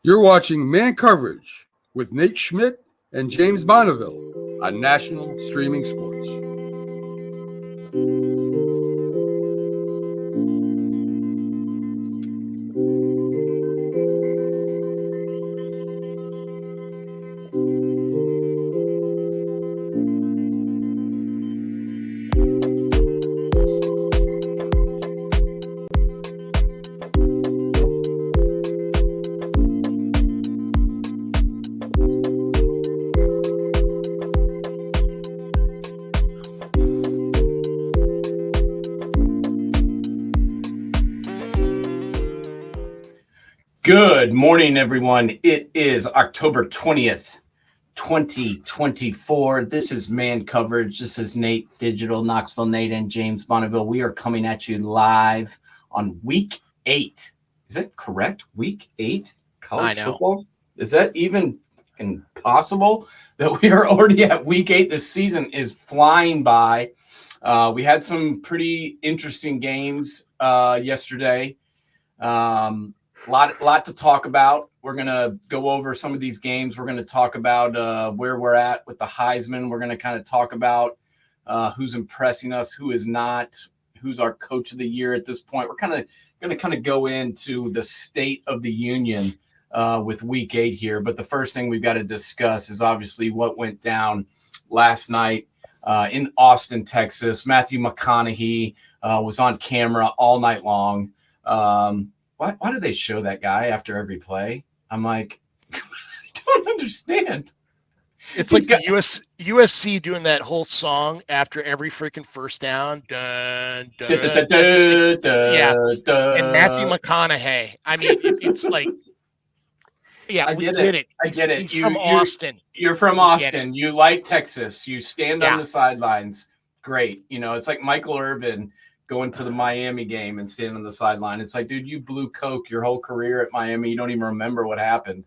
You're watching Man Coverage with Nate Schmidt and James Bonneville on National Streaming Sports. Good morning, everyone. It is October 20th, 2024. This is Man Coverage. This is Nate Digital, Knoxville Nate, and James Bonneville. We are coming at you live on Week 8. Is that correct? Week 8? College football? Is that even possible that we are already at Week 8? This season is flying by. We had some pretty interesting games yesterday. Lot to talk about. We're going to go over some of these games. We're going to talk about where we're at with the Heisman. We're going to kind of talk about who's impressing us, who is not, who's our coach of the year at this point. We're going to go into the state of the union with Week 8 here. But the first thing we've got to discuss is obviously what went down last night in Austin, Texas. Matthew McConaughey was on camera all night long. Why do they show that guy after every play? I'm like, I don't understand. It's like the USC doing that whole song after every freaking first down. Dun, dun, dun, dun, dun, dun, yeah. And Matthew McConaughey. I mean, it's like, yeah, we get it. I get it. He's from Austin. You're from Austin. You like Texas. You stand on the sidelines. Great. You know, it's like Michael Irvin going to the Miami game and standing on the sideline. It's like, dude, you blew coke your whole career at Miami. You don't even remember what happened.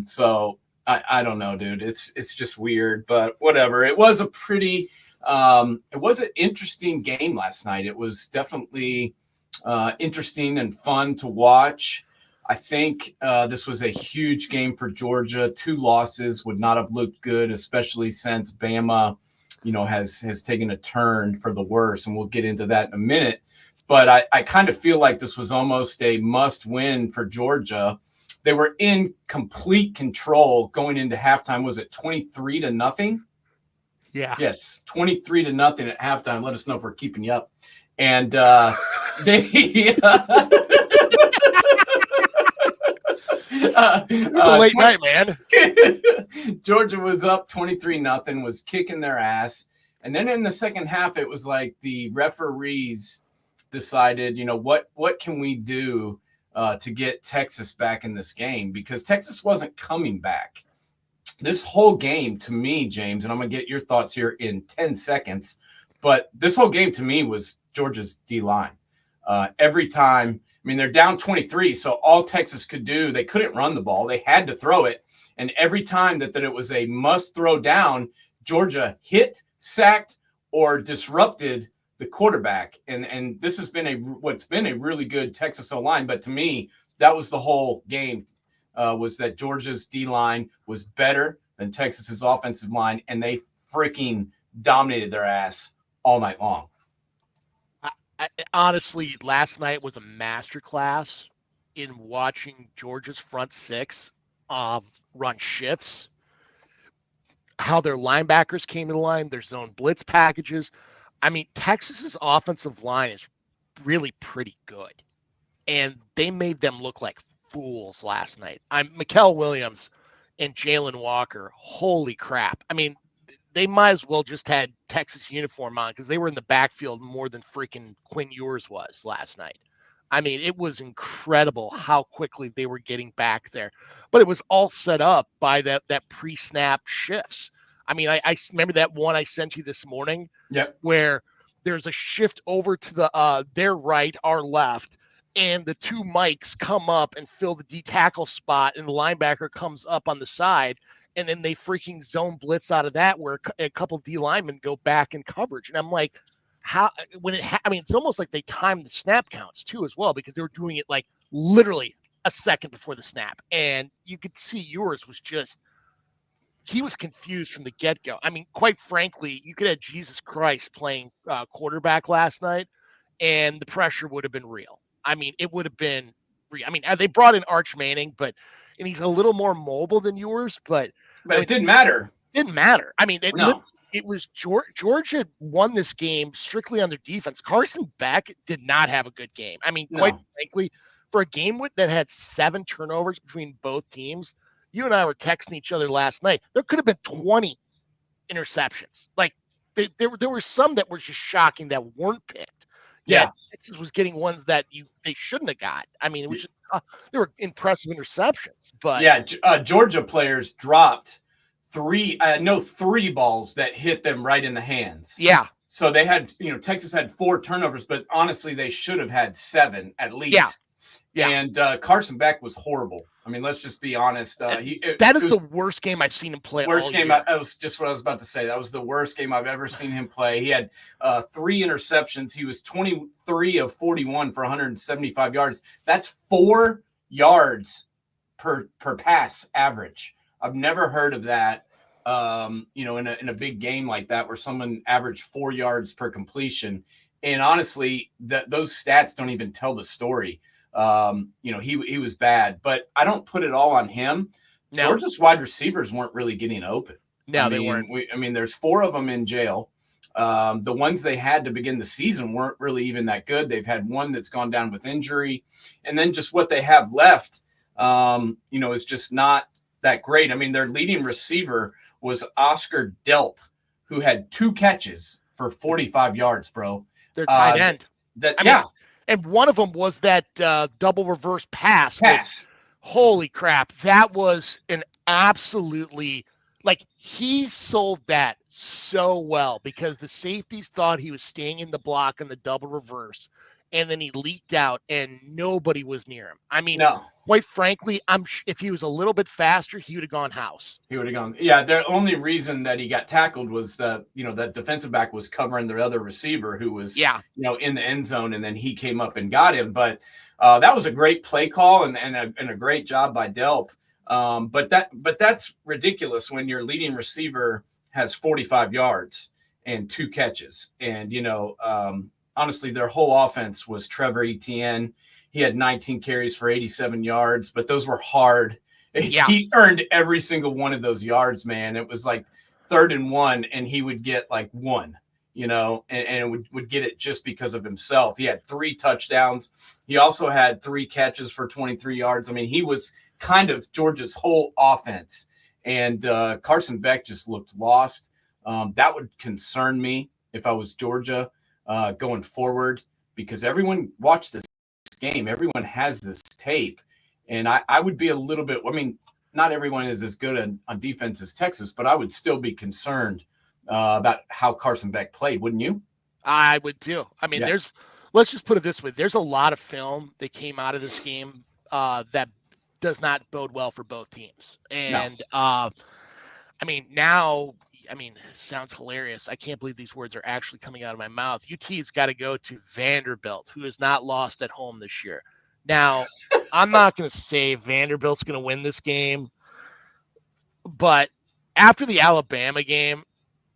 So I don't know, dude. It's just weird, but whatever. It was a pretty it was an interesting game last night. It was definitely interesting and fun to watch. I think this was a huge game for Georgia. 2 losses would not have looked good, especially since Bama has taken a turn for the worse, and we'll get into that in a minute. But I kind of feel like this was almost a must-win for Georgia. They were in complete control going into halftime. Was it 23-0? Yeah. Yes, 23-0 at halftime. Let us know if we're keeping you up. And they it was a late night, man. Georgia was up 23-0, was kicking their ass. And then in the second half, it was like the referees decided, what can we do to get Texas back in this game? Because Texas wasn't coming back. This whole game, to me, James, and I'm going to get your thoughts here in 10 seconds, but this whole game to me was Georgia's D-line. Every time, they're down 23, so all Texas could do, they couldn't run the ball. They had to throw it. And every time that it was a must throw down, Georgia hit, sacked, or disrupted the quarterback. And this has been what's been a really good Texas O-line. But to me, that was the whole game, was that Georgia's D-line was better than Texas's offensive line, and they freaking dominated their ass all night long. Honestly, last night was a masterclass in watching Georgia's front six run shifts, how their linebackers came to the line, their zone blitz packages. Texas's offensive line is really pretty good, and they made them look like fools last night. Mikael Williams and Jalen Walker, holy crap. They might as well just had Texas uniform on because they were in the backfield more than freaking Quinn Ewers was last night. It was incredible how quickly they were getting back there. But it was all set up by that pre-snap shifts. I remember that one I sent you this morning. Yep. Where there's a shift over to their right, our left, and the 2 mics come up and fill the D tackle spot, and the linebacker comes up on the side. And then they freaking zone blitz out of that where a couple D linemen go back in coverage. And I'm like, it's almost like they timed the snap counts too as well, because they were doing it like literally a second before the snap. And you could see yours was just, he was confused from the get-go. I mean, quite frankly, you could have Jesus Christ playing quarterback last night, and the pressure would have been real. I mean, it would have been real. I mean, they brought in Arch Manning, and he's a little more mobile than yours, but I mean, it didn't matter. Didn't matter. I mean, No. it was Georgia won this game strictly on their defense. Carson Beck did not have a good game. I mean, quite frankly, for a game that had 7 turnovers between both teams, you and I were texting each other last night. There could have been 20 interceptions. Like there were some that were just shocking that weren't picked. Yeah, Texas was getting ones that they shouldn't have got. I mean, it was just they were impressive interceptions. But Georgia players dropped 3 balls that hit them right in the hands. Yeah. So they had, Texas had 4 turnovers, but honestly, they should have had 7 at least. Yeah. And Carson Beck was horrible. I mean, let's just be honest. That is the worst game I've seen him play. Worst game. Year. That was just what I was about to say. That was the worst game I've ever seen him play. He had 3 interceptions. He was 23 of 41 for 175 yards. That's 4 yards per pass average. I've never heard of that. In a big game like that where someone averaged 4 yards per completion. And honestly, those stats don't even tell the story. He was bad, but I don't put it all on him. No. Georgia's wide receivers weren't really getting open. No, they weren't. There's 4 of them in jail. The ones they had to begin the season weren't really even that good. They've had one that's gone down with injury, and then just what they have left, is just not that great. I mean, their leading receiver was Oscar Delp, who had 2 catches for 45 yards, bro. Their tight end. And one of them was that double reverse pass. Holy crap. That was an absolutely, he sold that so well because the safeties thought he was staying in the block on the double reverse. And then he leaked out and nobody was near him. I mean, quite frankly, if he was a little bit faster, he would have gone house. He would have gone. Yeah, the only reason that he got tackled was that defensive back was covering the other receiver who was, in the end zone, and then he came up and got him. But that was a great play call and a great job by Delp. But that's ridiculous when your leading receiver has 45 yards and 2 catches. And, honestly, their whole offense was Trevor Etienne. He had 19 carries for 87 yards, but those were hard. Yeah. He earned every single one of those yards, man. It was like 3rd and 1, and he would get 1, and would get it just because of himself. He had 3 touchdowns. He also had 3 catches for 23 yards. I mean, he was kind of Georgia's whole offense. And Carson Beck just looked lost. That would concern me if I was Georgia. Going forward, because everyone watched this game, everyone has this tape, and I would be a little bit. I mean, not everyone is as good on defense as Texas, but I would still be concerned about how Carson Beck played, wouldn't you? I would too. I mean, let's just put it this way: there's a lot of film that came out of this game that does not bode well for both teams, and it sounds hilarious. I can't believe these words are actually coming out of my mouth. UT's got to go to Vanderbilt, who has not lost at home this year. Now, I'm not going to say Vanderbilt's going to win this game, but after the Alabama game,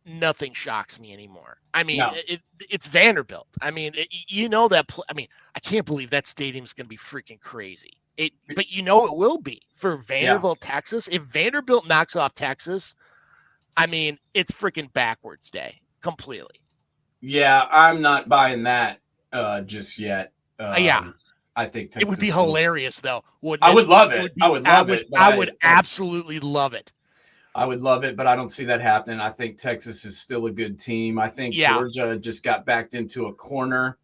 nothing shocks me anymore. I mean, it's Vanderbilt. I mean, I can't believe that stadium's going to be freaking crazy. But it will be for Vanderbilt, Texas. If Vanderbilt knocks off Texas, I mean, it's freaking backwards day completely. Yeah, I'm not buying that just yet. I think Texas it would be hilarious, though. Wouldn't it? I would love it. I would love it. I would absolutely love it. I would love it, but I don't see that happening. I think Texas is still a good team. I think Georgia just got backed into a corner.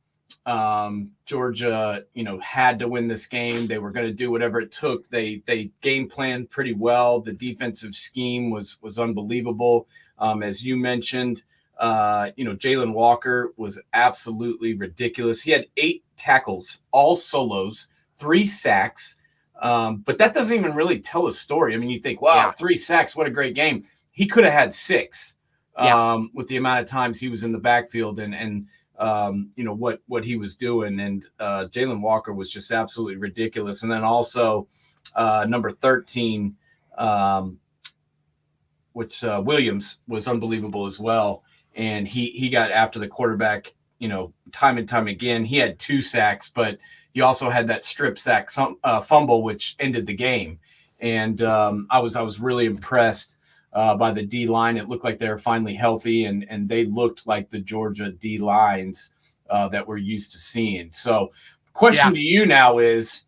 Georgia, had to win this game. They were going to do whatever it took. They game planned pretty well. The defensive scheme was unbelievable. As you mentioned, Jalen Walker was absolutely ridiculous. He had 8 tackles, all solos, 3 sacks. But that doesn't even really tell a story. I mean, you think, wow, 3 sacks, what a great game. He could have had 6 with the amount of times he was in the backfield. And what he was doing. And Jalen Walker was just absolutely ridiculous. And then also number 13, which Williams was unbelievable as well. And he got after the quarterback, time and time again. He had 2 sacks, but he also had that strip sack fumble, which ended the game. And I was really impressed by the D line. It looked like they were finally healthy, and they looked like the Georgia D lines that we're used to seeing. So, question to you now is,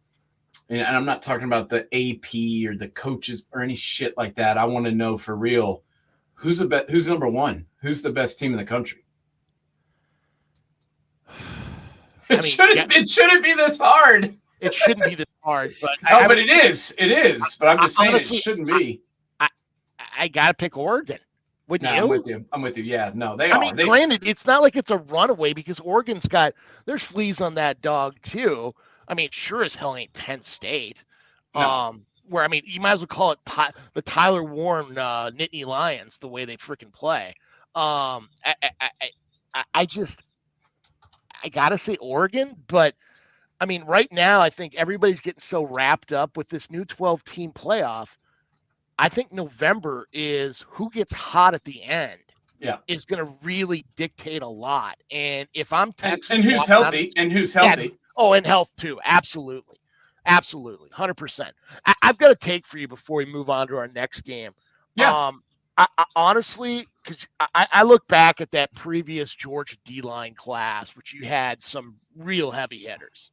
and I'm not talking about the AP or the coaches or any shit like that. I want to know for real, who's number one? Who's the best team in the country? It shouldn't be this hard. It shouldn't be this hard, but but it is. It is. But I'm just saying honestly, it shouldn't be. I gotta pick Oregon. Wouldn't you? I'm with you. Yeah, no, they are. I mean, granted, it's not like it's a runaway because Oregon's there's fleas on that dog too. I mean, sure as hell ain't Penn State. No. Where, I mean, you might as well call it the Tyler Warren Nittany Lions, the way they freaking play. I gotta say Oregon, but I mean, right now, I think everybody's getting so wrapped up with this new 12-team playoff. I think November is who gets hot at the end. Yeah, is going to really dictate a lot. And if I'm Texas, and who's healthy, and health too, absolutely, 100%. I've got a take for you before we move on to our next game. Yeah. I honestly, because I look back at that previous Georgia D-line class, which you had some real heavy hitters.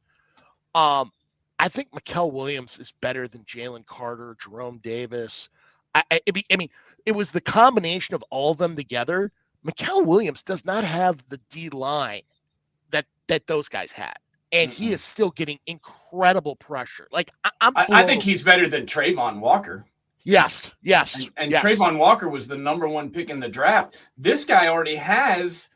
I think Mikael Williams is better than Jalen Carter, Jerome Davis. I mean, it was the combination of all of them together. Mikael Williams does not have the D-line that those guys had. And he is still getting incredible pressure. Like, I think he's better than Trayvon Walker. Yes. And Trayvon Walker was the number 1 pick in the draft. This guy already has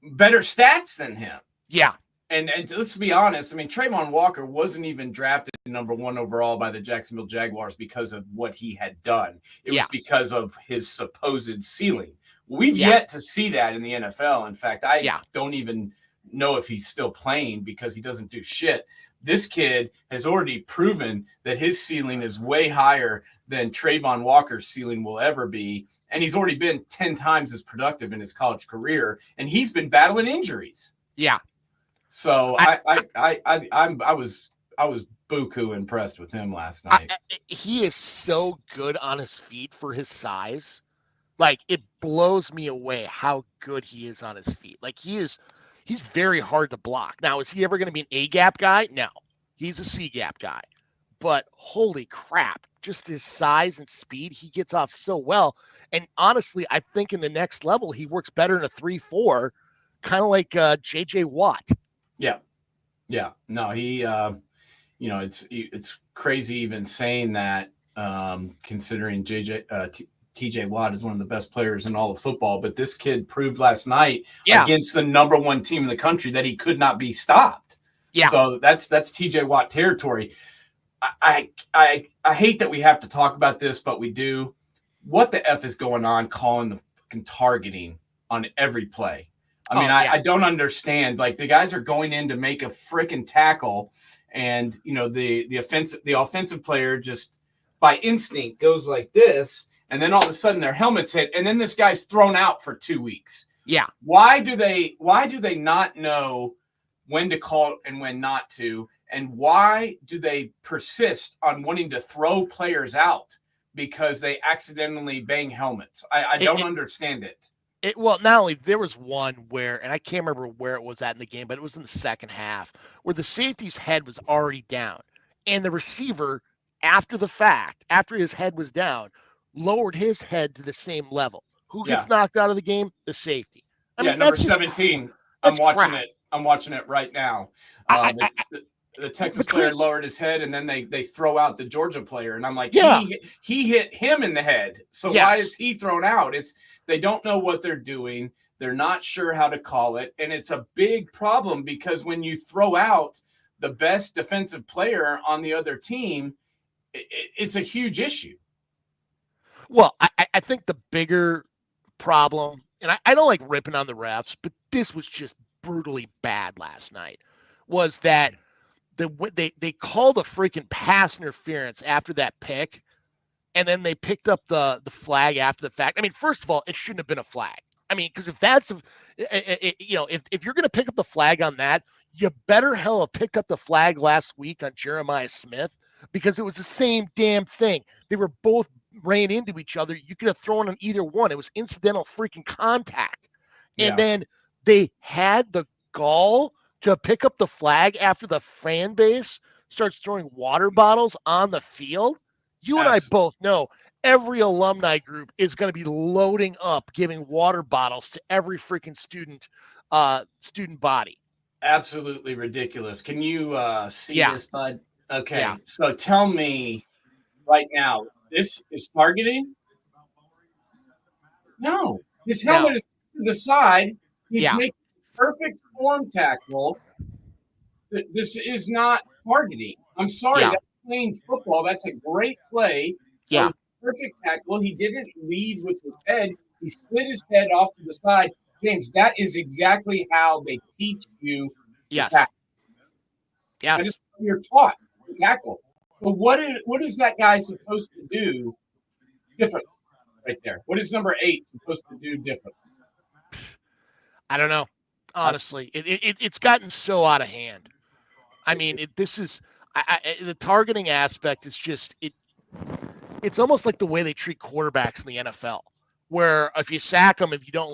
better stats than him. Yeah. And let's be honest, I mean, Trayvon Walker wasn't even drafted number 1 overall by the Jacksonville Jaguars because of what he had done. It was because of his supposed ceiling. We've yet to see that in the NFL. In fact, I don't even know if he's still playing because he doesn't do shit. This kid has already proven that his ceiling is way higher than Trayvon Walker's ceiling will ever be. And he's already been 10 times as productive in his college career. And he's been battling injuries. Yeah. So I was buku impressed with him last night. He is so good on his feet for his size. Like, it blows me away how good he is on his feet. Like, he's very hard to block. Now, is he ever going to be an A-gap guy? No. He's a C-gap guy. But holy crap, just his size and speed, he gets off so well. And honestly, I think in the next level, he works better in a 3-4, kind of like J.J. Watt. Yeah. Yeah. No, he, it's crazy even saying that, considering TJ Watt is one of the best players in all of football, but this kid proved last night against the number 1 team in the country that he could not be stopped. Yeah. So that's TJ Watt territory. I hate that we have to talk about this, but we do. What the F is going on calling the fucking targeting on every play? I mean, I don't understand. Like, the guys are going in to make a freaking tackle, and the offensive player just by instinct goes like this, and then all of a sudden their helmets hit, and then this guy's thrown out for 2 weeks. Yeah. Why do they not know when to call and when not to? And why do they persist on wanting to throw players out because they accidentally bang helmets? I don't understand it. Well, not only there was one where, and I can't remember where it was at in the game, but it was in the second half where the safety's head was already down, and the receiver, after the fact, after his head was down, lowered his head to the same level. Who gets knocked out of the game? The safety. I mean, number 17. I'm watching crap. I'm watching it right now. The Texas player lowered his head, and then they throw out the Georgia player, and I'm like, he hit him in the head. So why is he thrown out? They don't know what they're doing. They're not sure how to call it, and it's a big problem because when you throw out the best defensive player on the other team, it's a huge issue. Well, I think the bigger problem, and I don't like ripping on the refs, but this was just brutally bad last night was that they called a freaking pass interference after that pick, and then they picked up the flag after the fact. I mean, first of all, it shouldn't have been a flag. I mean, because if that's if you're going to pick up the flag on that, you better hell have picked up the flag last week on Jeremiah Smith, because it was the same damn thing. They were both ran into each other. You could have thrown on either one. It was incidental freaking contact. And then they had the gall to pick up the flag after the fan base starts throwing water bottles on the field. You and I both know every alumni group is going to be loading up, giving water bottles to every freaking student body. Absolutely ridiculous. Can you see this, bud? Okay. Yeah. So tell me right now, this is targeting? No. His helmet is to the side. He's making a perfect form tackle. This is not targeting. I'm sorry. That's playing football. That's a great play. Yeah. Perfect tackle. He didn't lead with his head. He slid his head off to the side. James, that is exactly how they teach you to tackle. Yes. You're taught to tackle. So what is that guy supposed to do different right there? What is number 8 supposed to do different? I don't know. Honestly, it's gotten so out of hand. I mean, the targeting aspect is just it's almost like the way they treat quarterbacks in the NFL, where if you sack them, if you don't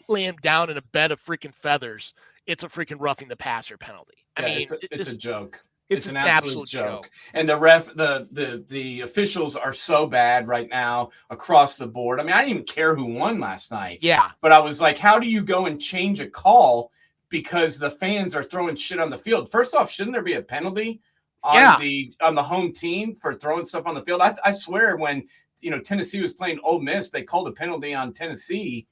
lay him down in a bed of freaking feathers, it's a freaking roughing the passer penalty. I mean, it's a joke. It's an absolute joke. And the officials are so bad right now across the board. I mean, I didn't even care who won last night. Yeah. But I was like, how do you go and change a call because the fans are throwing shit on the field? First off, shouldn't there be a penalty on the home team for throwing stuff on the field? I swear when Tennessee was playing Ole Miss, they called a penalty on Tennessee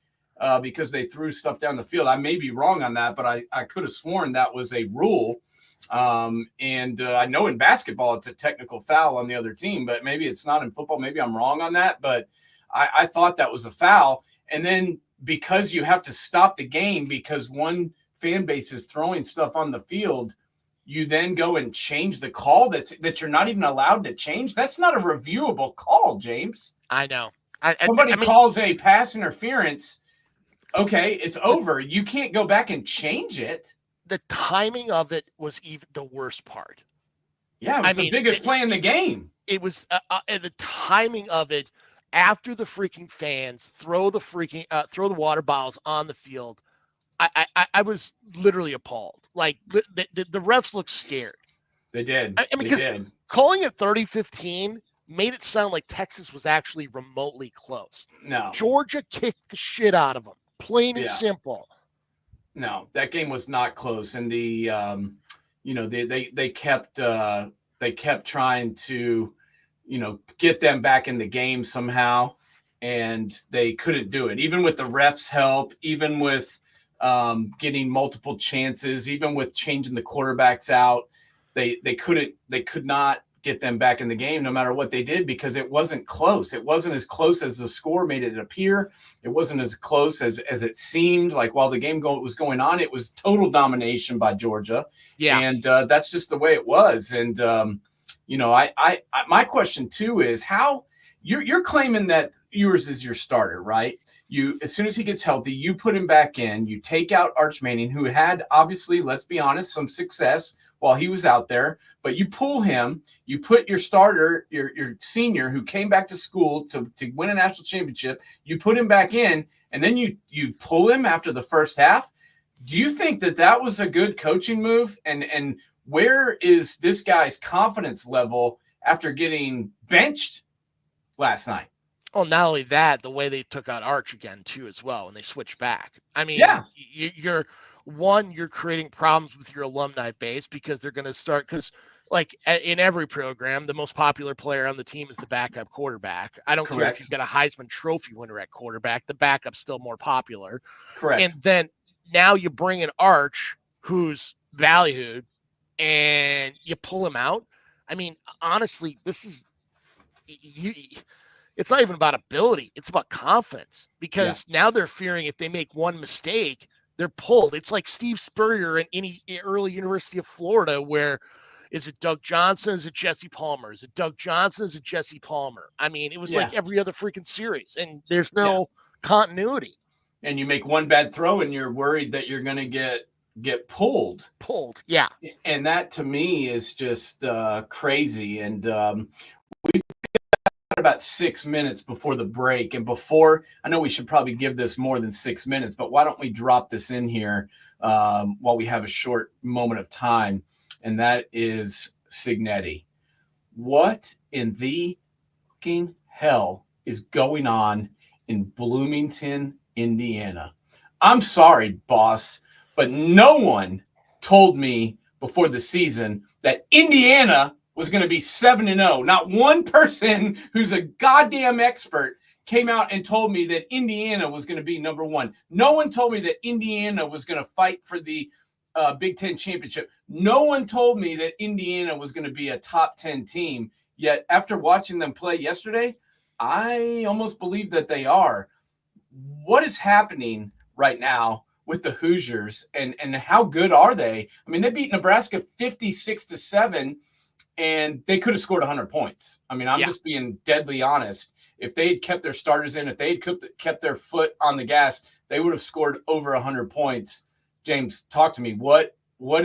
because they threw stuff down the field. I may be wrong on that, but I could have sworn that was a rule. And I know in basketball it's a technical foul on the other team, but maybe it's not in football. Maybe I'm wrong on that, but I thought that was a foul. And then because you have to stop the game because one fan base is throwing stuff on the field, you then go and change the call that you're not even allowed to change. That's not a reviewable call, James. I know. Somebody calls a pass interference. Okay, it's over. You can't go back and change it. The timing of it was even the worst part. Yeah, it was the biggest play in the game. It was the timing of it after the freaking fans throw the water bottles on the field. I was literally appalled. Like the refs looked scared. They did. I mean, because calling it 30-15 made it sound like Texas was actually remotely close. No, Georgia kicked the shit out of them, plain and simple. No, that game was not close, and they kept trying to, get them back in the game somehow, and they couldn't do it. Even with the refs' help, even with getting multiple chances, even with changing the quarterbacks out, they could not get them back in the game no matter what they did, because it wasn't close. It wasn't as close as the score made it appear. It wasn't as close as it seemed. Like while the game was going on, it was total domination by Georgia. Yeah. And that's just the way it was. And, I my question too is how you're claiming that Ewers is your starter, right? As soon as he gets healthy, you put him back in, you take out Arch Manning, who had obviously, let's be honest, some success while he was out there, but you pull him, you put your starter, your senior who came back to school to win a national championship, you put him back in, and then you pull him after the first half. Do you think that was a good coaching move? And where is this guy's confidence level after getting benched last night? Oh, not only that, the way they took out Arch again too, as well, when they switched back. I mean, you're creating problems with your alumni base, because they're going to start, because like in every program, the most popular player on the team is the backup quarterback. I don't care if you've got a Heisman Trophy winner at quarterback, the backup's still more popular. Correct. And then now you bring in Arch, who's valued, and you pull him out. I mean, honestly, it's not even about ability. It's about confidence, because now they're fearing if they make one mistake, They're pulled. It's like Steve Spurrier in any early University of Florida, where is it Doug Johnson? Is it Jesse Palmer? Is it Doug Johnson? Is it Jesse Palmer? I mean, it was like every other freaking series, and there's no continuity. And you make one bad throw, and you're worried that you're going to get pulled. Yeah. And that to me is just crazy. And we've got about 6 minutes before the break. And before, I know we should probably give this more than 6 minutes, but why don't we drop this in here while we have a short moment of time? And that is Cignetti. What in the fucking hell is going on in Bloomington, Indiana? I'm sorry, boss, but no one told me before the season that Indiana was going to be 7-0. Not one person who's a goddamn expert came out and told me that Indiana was going to be number one. No one told me that Indiana was going to fight for the Big Ten championship. No one told me that Indiana was going to be a top 10 team. Yet after watching them play yesterday, I almost believe that they are. What is happening right now with the Hoosiers, and how good are they? I mean, they beat Nebraska 56-7, and they could have scored 100 points. I mean, I'm just being deadly honest. If they had kept their starters in, if they had kept their foot on the gas, they would have scored over 100 points. James, talk to me. What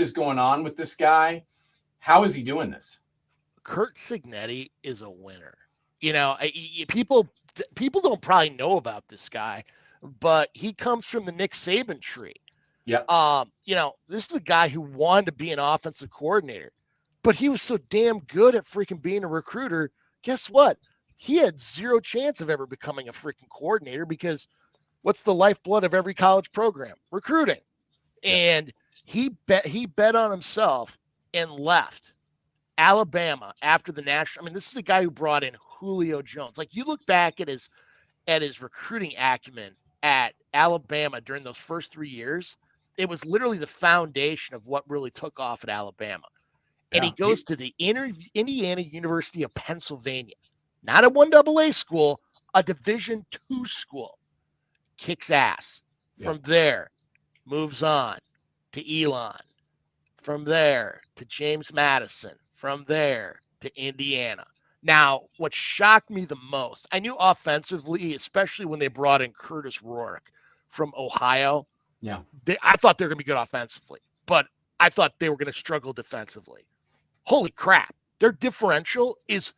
is going on with this guy? How is he doing this? Curt Cignetti is a winner. You know, people don't probably know about this guy, but he comes from the Nick Saban tree. Yeah. You know, this is a guy who wanted to be an offensive coordinator, but he was so damn good at freaking being a recruiter. Guess what? He had zero chance of ever becoming a freaking coordinator, because what's the lifeblood of every college program? Recruiting. And he bet on himself and left Alabama after the national. I mean, this is a guy who brought in Julio Jones. Like, you look back at his recruiting acumen at Alabama during those first 3 years, it was literally the foundation of what really took off at Alabama. And he goes to the Indiana University of Pennsylvania, not a 1AA school, a Division II school. Kicks ass. From there, moves on to Elon. From there to James Madison. From there to Indiana. Now, what shocked me the most, I knew offensively, especially when they brought in Curtis Rourke from Ohio. Yeah. I thought they were going to be good offensively, but I thought they were going to struggle defensively. Holy crap. Their differential is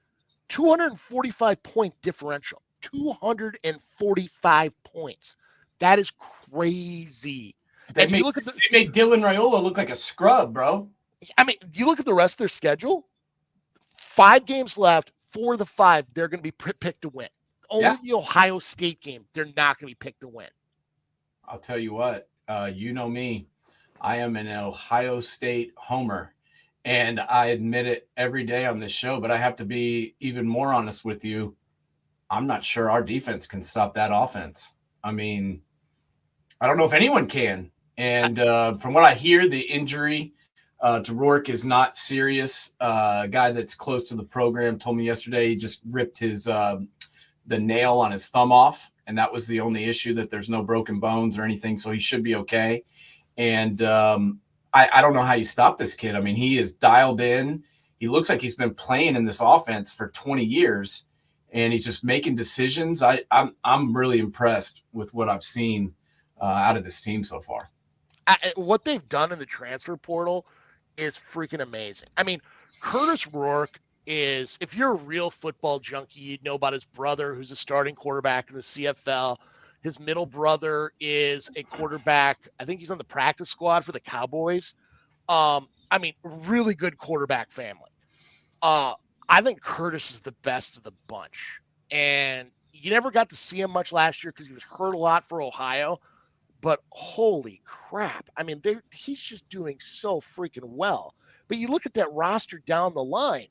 245-point differential. 245 points. That is crazy. They made Dylan Raiola look like a scrub, bro. I mean, do you look at the rest of their schedule? 5 games left. 4 of the 5, they're going to be picked to win. Only the Ohio State game, they're not going to be picked to win. I'll tell you what, you know me. I am an Ohio State homer, and I admit it every day on this show, but I have to be even more honest with you. I'm not sure our defense can stop that offense. I mean, I don't know if anyone can. And from what I hear, the injury to Rourke is not serious. A guy that's close to the program told me yesterday he just ripped his the nail on his thumb off, and that was the only issue, that there's no broken bones or anything, so he should be okay. And I don't know how you stop this kid. I mean, he is dialed in. He looks like he's been playing in this offense for 20 years, and he's just making decisions. I'm really impressed with what I've seen out of this team so far. What they've done in the transfer portal is freaking amazing. I mean, Curtis Rourke is, if you're a real football junkie, you'd know about his brother, who's a starting quarterback in the CFL. His middle brother is a quarterback. I think he's on the practice squad for the Cowboys. I mean, really good quarterback family. I think Curtis is the best of the bunch. And you never got to see him much last year because he was hurt a lot for Ohio. But holy crap. I mean, he's just doing so freaking well. But you look at that roster down the line.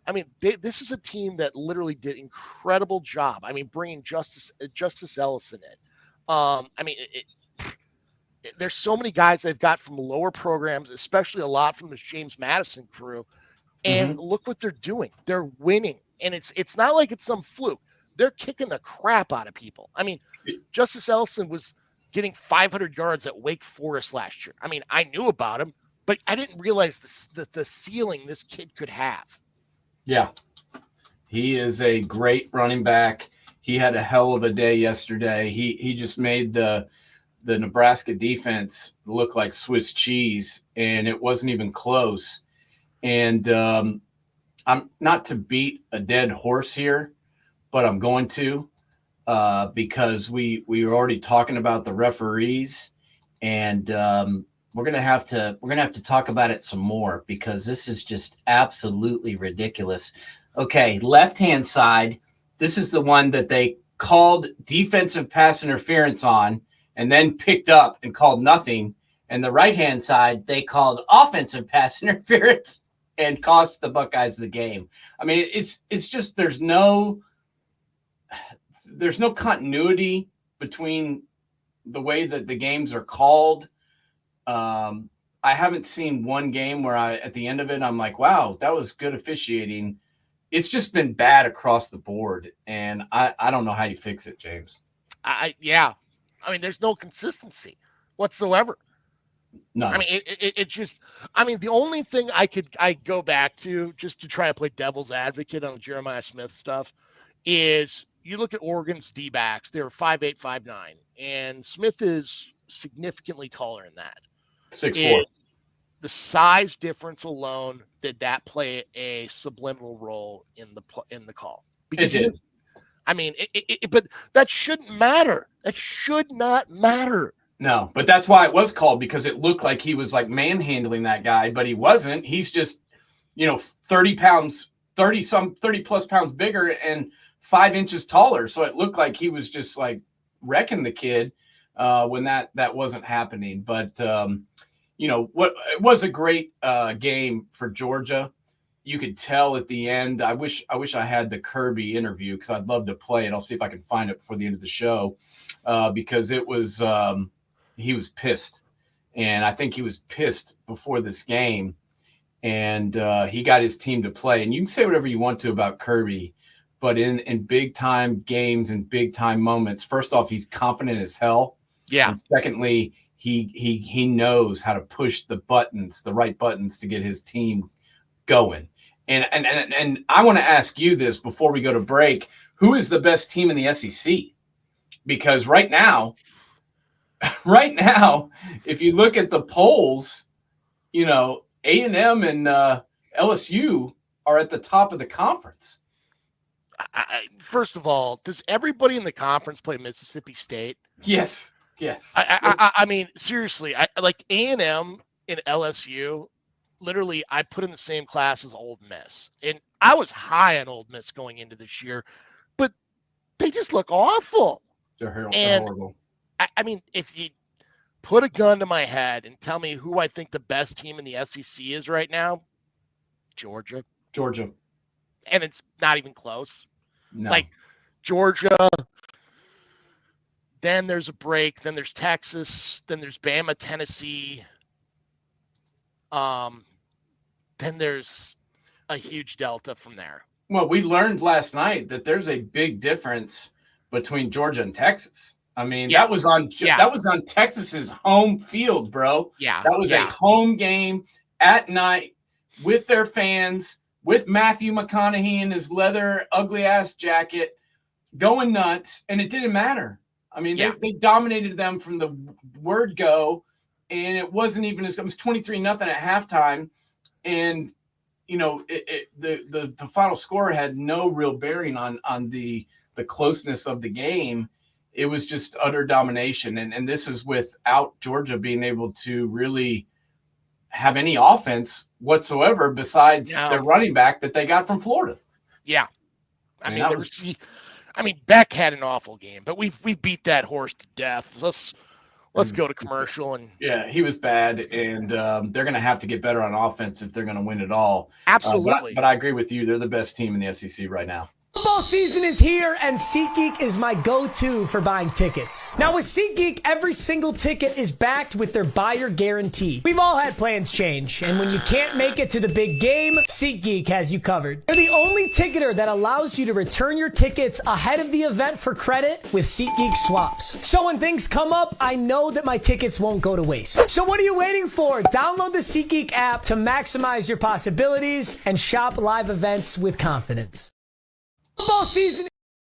I mean, this is a team that literally did an incredible job. I mean, bringing Justice Ellison in. I mean, there's so many guys they've got from lower programs, especially a lot from this James Madison crew. And look what they're doing. They're winning. And it's not like it's some fluke. They're kicking the crap out of people. I mean, Justice Ellison was getting 500 yards at Wake Forest last year. I mean, I knew about him, but I didn't realize the ceiling this kid could have. Yeah. He is a great running back. He had a hell of a day yesterday. He just made the Nebraska defense look like Swiss cheese, and it wasn't even close. And I'm not to beat a dead horse here, but I'm going to because we were already talking about the referees, and we're gonna have to talk about it some more because this is just absolutely ridiculous. Okay, left-hand side, this is the one that they called defensive pass interference on and then picked up and called nothing. And the right-hand side, they called offensive pass interference and cost the Buckeyes the game. I mean, it's just there's no continuity between the way that the games are called. I haven't seen one game where at the end of it, I'm like, wow, that was good officiating. It's just been bad across the board, and I don't know how you fix it, James. Yeah. I mean, there's no consistency whatsoever. None. I mean, it just, I mean, the only thing I go back to just to try to play devil's advocate on the Jeremiah Smith stuff is you look at Oregon's D-backs, they're 5'8", 5'9", and Smith is significantly taller than that. 6'4". The size difference alone did that play a subliminal role in the call? Because it did. I mean, but that shouldn't matter. That should not matter. No, but that's why it was called, because it looked like he was like manhandling that guy, but he wasn't. He's just, 30 plus pounds bigger and 5 inches taller. So it looked like he was just like wrecking the kid when that wasn't happening. But what it was a great game for Georgia. You could tell at the end. I wish I had the Kirby interview because I'd love to play it. I'll see if I can find it before the end of the show because it was he was pissed, and I think he was pissed before this game, and he got his team to play. And you can say whatever you want to about Kirby, but in big time games and big time moments, first off, he's confident as hell. Yeah. And secondly, he knows how to push the right buttons to get his team going. And I want to ask you this before we go to break: who is the best team in the SEC? Because right now, if you look at the polls, A&M and LSU are at the top of the conference. First of all, does everybody in the conference play Mississippi State? Yes. I mean, seriously, I like A&M and LSU. Literally, I put in the same class as Ole Miss, and I was high on Ole Miss going into this year, but they just look awful. They're horrible. I mean, if you put a gun to my head and tell me who I think the best team in the SEC is right now, Georgia. And it's not even close. No. Like Georgia, then there's a break, then there's Texas, then there's Bama, Tennessee. Then there's a huge delta from there. Well, we learned last night that there's a big difference between Georgia and Texas. I mean, that was on Texas's home field, bro. Yeah. That was a home game at night with their fans, with Matthew McConaughey in his leather ugly ass jacket going nuts, and it didn't matter. I mean, they dominated them from the word go, and it wasn't even it was 23-0 at halftime, and the final score had no real bearing on the closeness of the game. It was just utter domination, and this is without Georgia being able to really have any offense whatsoever besides their running back that they got from Florida. Yeah, I mean, Beck had an awful game, but we beat that horse to death. Let's go to commercial. And he was bad, and they're going to have to get better on offense if they're going to win it all. Absolutely. But I agree with you. They're the best team in the SEC right now. Football season is here, and SeatGeek is my go-to for buying tickets. Now with SeatGeek, every single ticket is backed with their buyer guarantee. We've all had plans change, and when you can't make it to the big game, SeatGeek has you covered. They're the only ticketer that allows you to return your tickets ahead of the event for credit with SeatGeek swaps. So when things come up, I know that my tickets won't go to waste. So what are you waiting for? Download the SeatGeek app to maximize your possibilities and shop live events with confidence. Football season.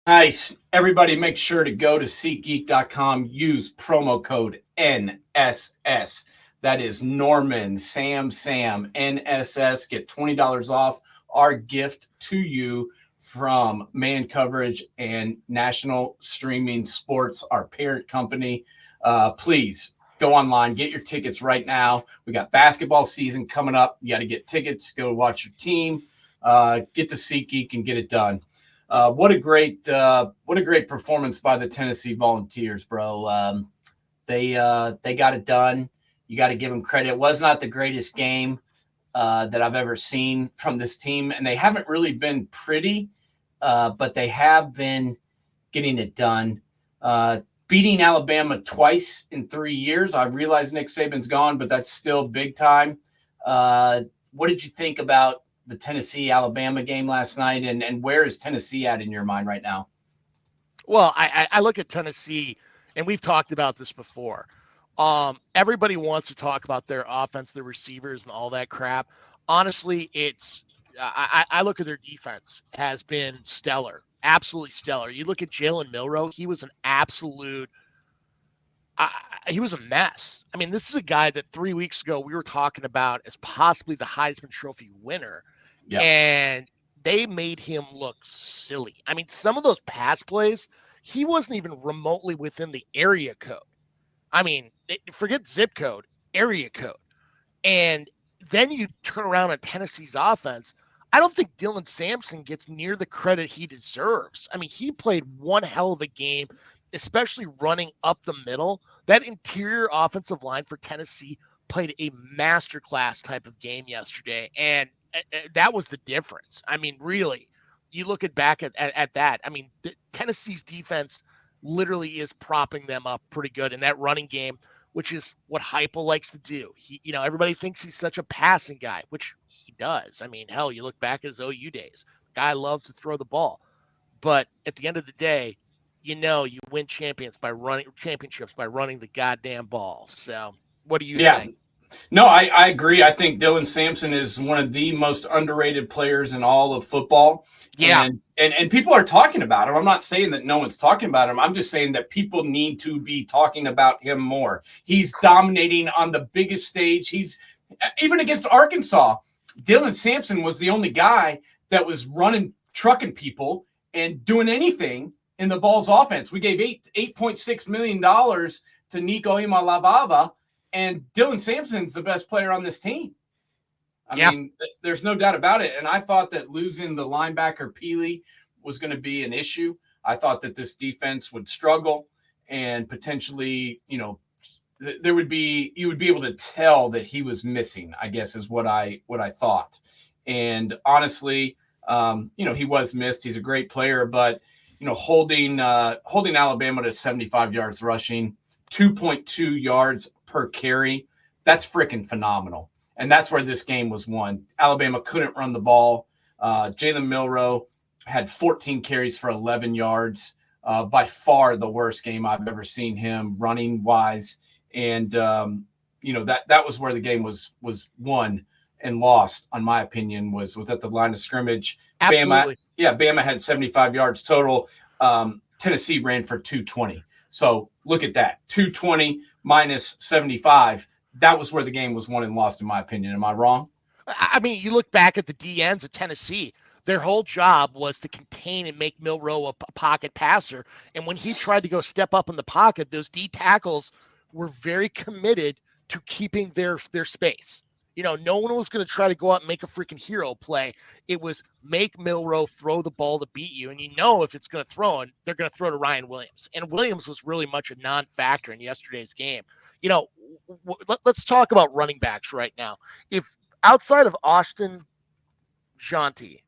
Nice. Everybody make sure to go to SeatGeek.com. Use promo code NSS. That is Norman, Sam, NSS. Get $20 off our gift to you from Man Coverage and National Streaming Sports, our parent company. Please go online. Get your tickets right now. We got basketball season coming up. You got to get tickets. Go watch your team. Get to SeatGeek and get it done. What a great performance by the Tennessee Volunteers, bro. They got it done. You got to give them credit. It was not the greatest game that I've ever seen from this team, and they haven't really been pretty, but they have been getting it done. Beating Alabama twice in 3 years. I realize Nick Saban's gone, but that's still big time. What did you think about the Tennessee-Alabama game last night, and where is Tennessee at in your mind right now? Well, I look at Tennessee, and we've talked about this before. Everybody wants to talk about their offense, their receivers, and all that crap. Honestly, I look at their defense has been stellar, absolutely stellar. You look at Jalen Milroe, he was an absolute he was a mess. I mean, this is a guy that 3 weeks ago we were talking about as possibly the Heisman Trophy winner. Yeah. And they made him look silly. I mean, some of those pass plays, he wasn't even remotely within the area code. I mean, forget zip code, area code. And then you turn around on Tennessee's offense. I don't think Dylan Sampson gets near the credit he deserves. I mean, he played one hell of a game, especially running up the middle. That interior offensive line for Tennessee played a masterclass type of game yesterday, and that was the difference. I mean, really, you look back at that. I mean, Tennessee's defense literally is propping them up pretty good in that running game, which is what Heupel likes to do. Everybody thinks he's such a passing guy, which he does. I mean, hell, you look back at his OU days. Guy loves to throw the ball, but at the end of the day, you win championships by running the goddamn ball. So what do you think? No, I agree. I think Dylan Sampson is one of the most underrated players in all of football. Yeah. And people are talking about him. I'm not saying that no one's talking about him. I'm just saying that people need to be talking about him more. He's dominating on the biggest stage. He's even against Arkansas. Dylan Sampson was the only guy that was trucking people and doing anything in the Vols offense. We gave $8.6 million to Nico Imalabava, and Dylan Sampson's the best player on this team. I mean, there's no doubt about it. And I thought that losing the linebacker Peely was going to be an issue. I thought that this defense would struggle and potentially, you would be able to tell that he was missing, I guess is what I thought. And honestly, he was missed. He's a great player, but holding Alabama to 75 yards rushing, 2.2 yards per carry, that's freaking phenomenal. And that's where this game was won. Alabama couldn't run the ball. Jalen Milroe had 14 carries for 11 yards. By far the worst game I've ever seen him running wise. And, that was where the game was won and lost, in my opinion, was at the line of scrimmage. Absolutely. Bama had 75 yards total. Tennessee ran for 220. So look at that, 220 minus 75. That was where the game was won and lost, in my opinion. Am I wrong? I mean, you look back at the DNs of Tennessee. Their whole job was to contain and make Milroe a pocket passer. And when he tried to go step up in the pocket, those D tackles were very committed to keeping their space. No one was going to try to go out and make a freaking hero play. It was make Milroe throw the ball to beat you. And if it's going to throw, and they're going to throw to Ryan Williams. And Williams was really much a non-factor in yesterday's game. Let's talk about running backs right now. If outside of Austin Jeanty,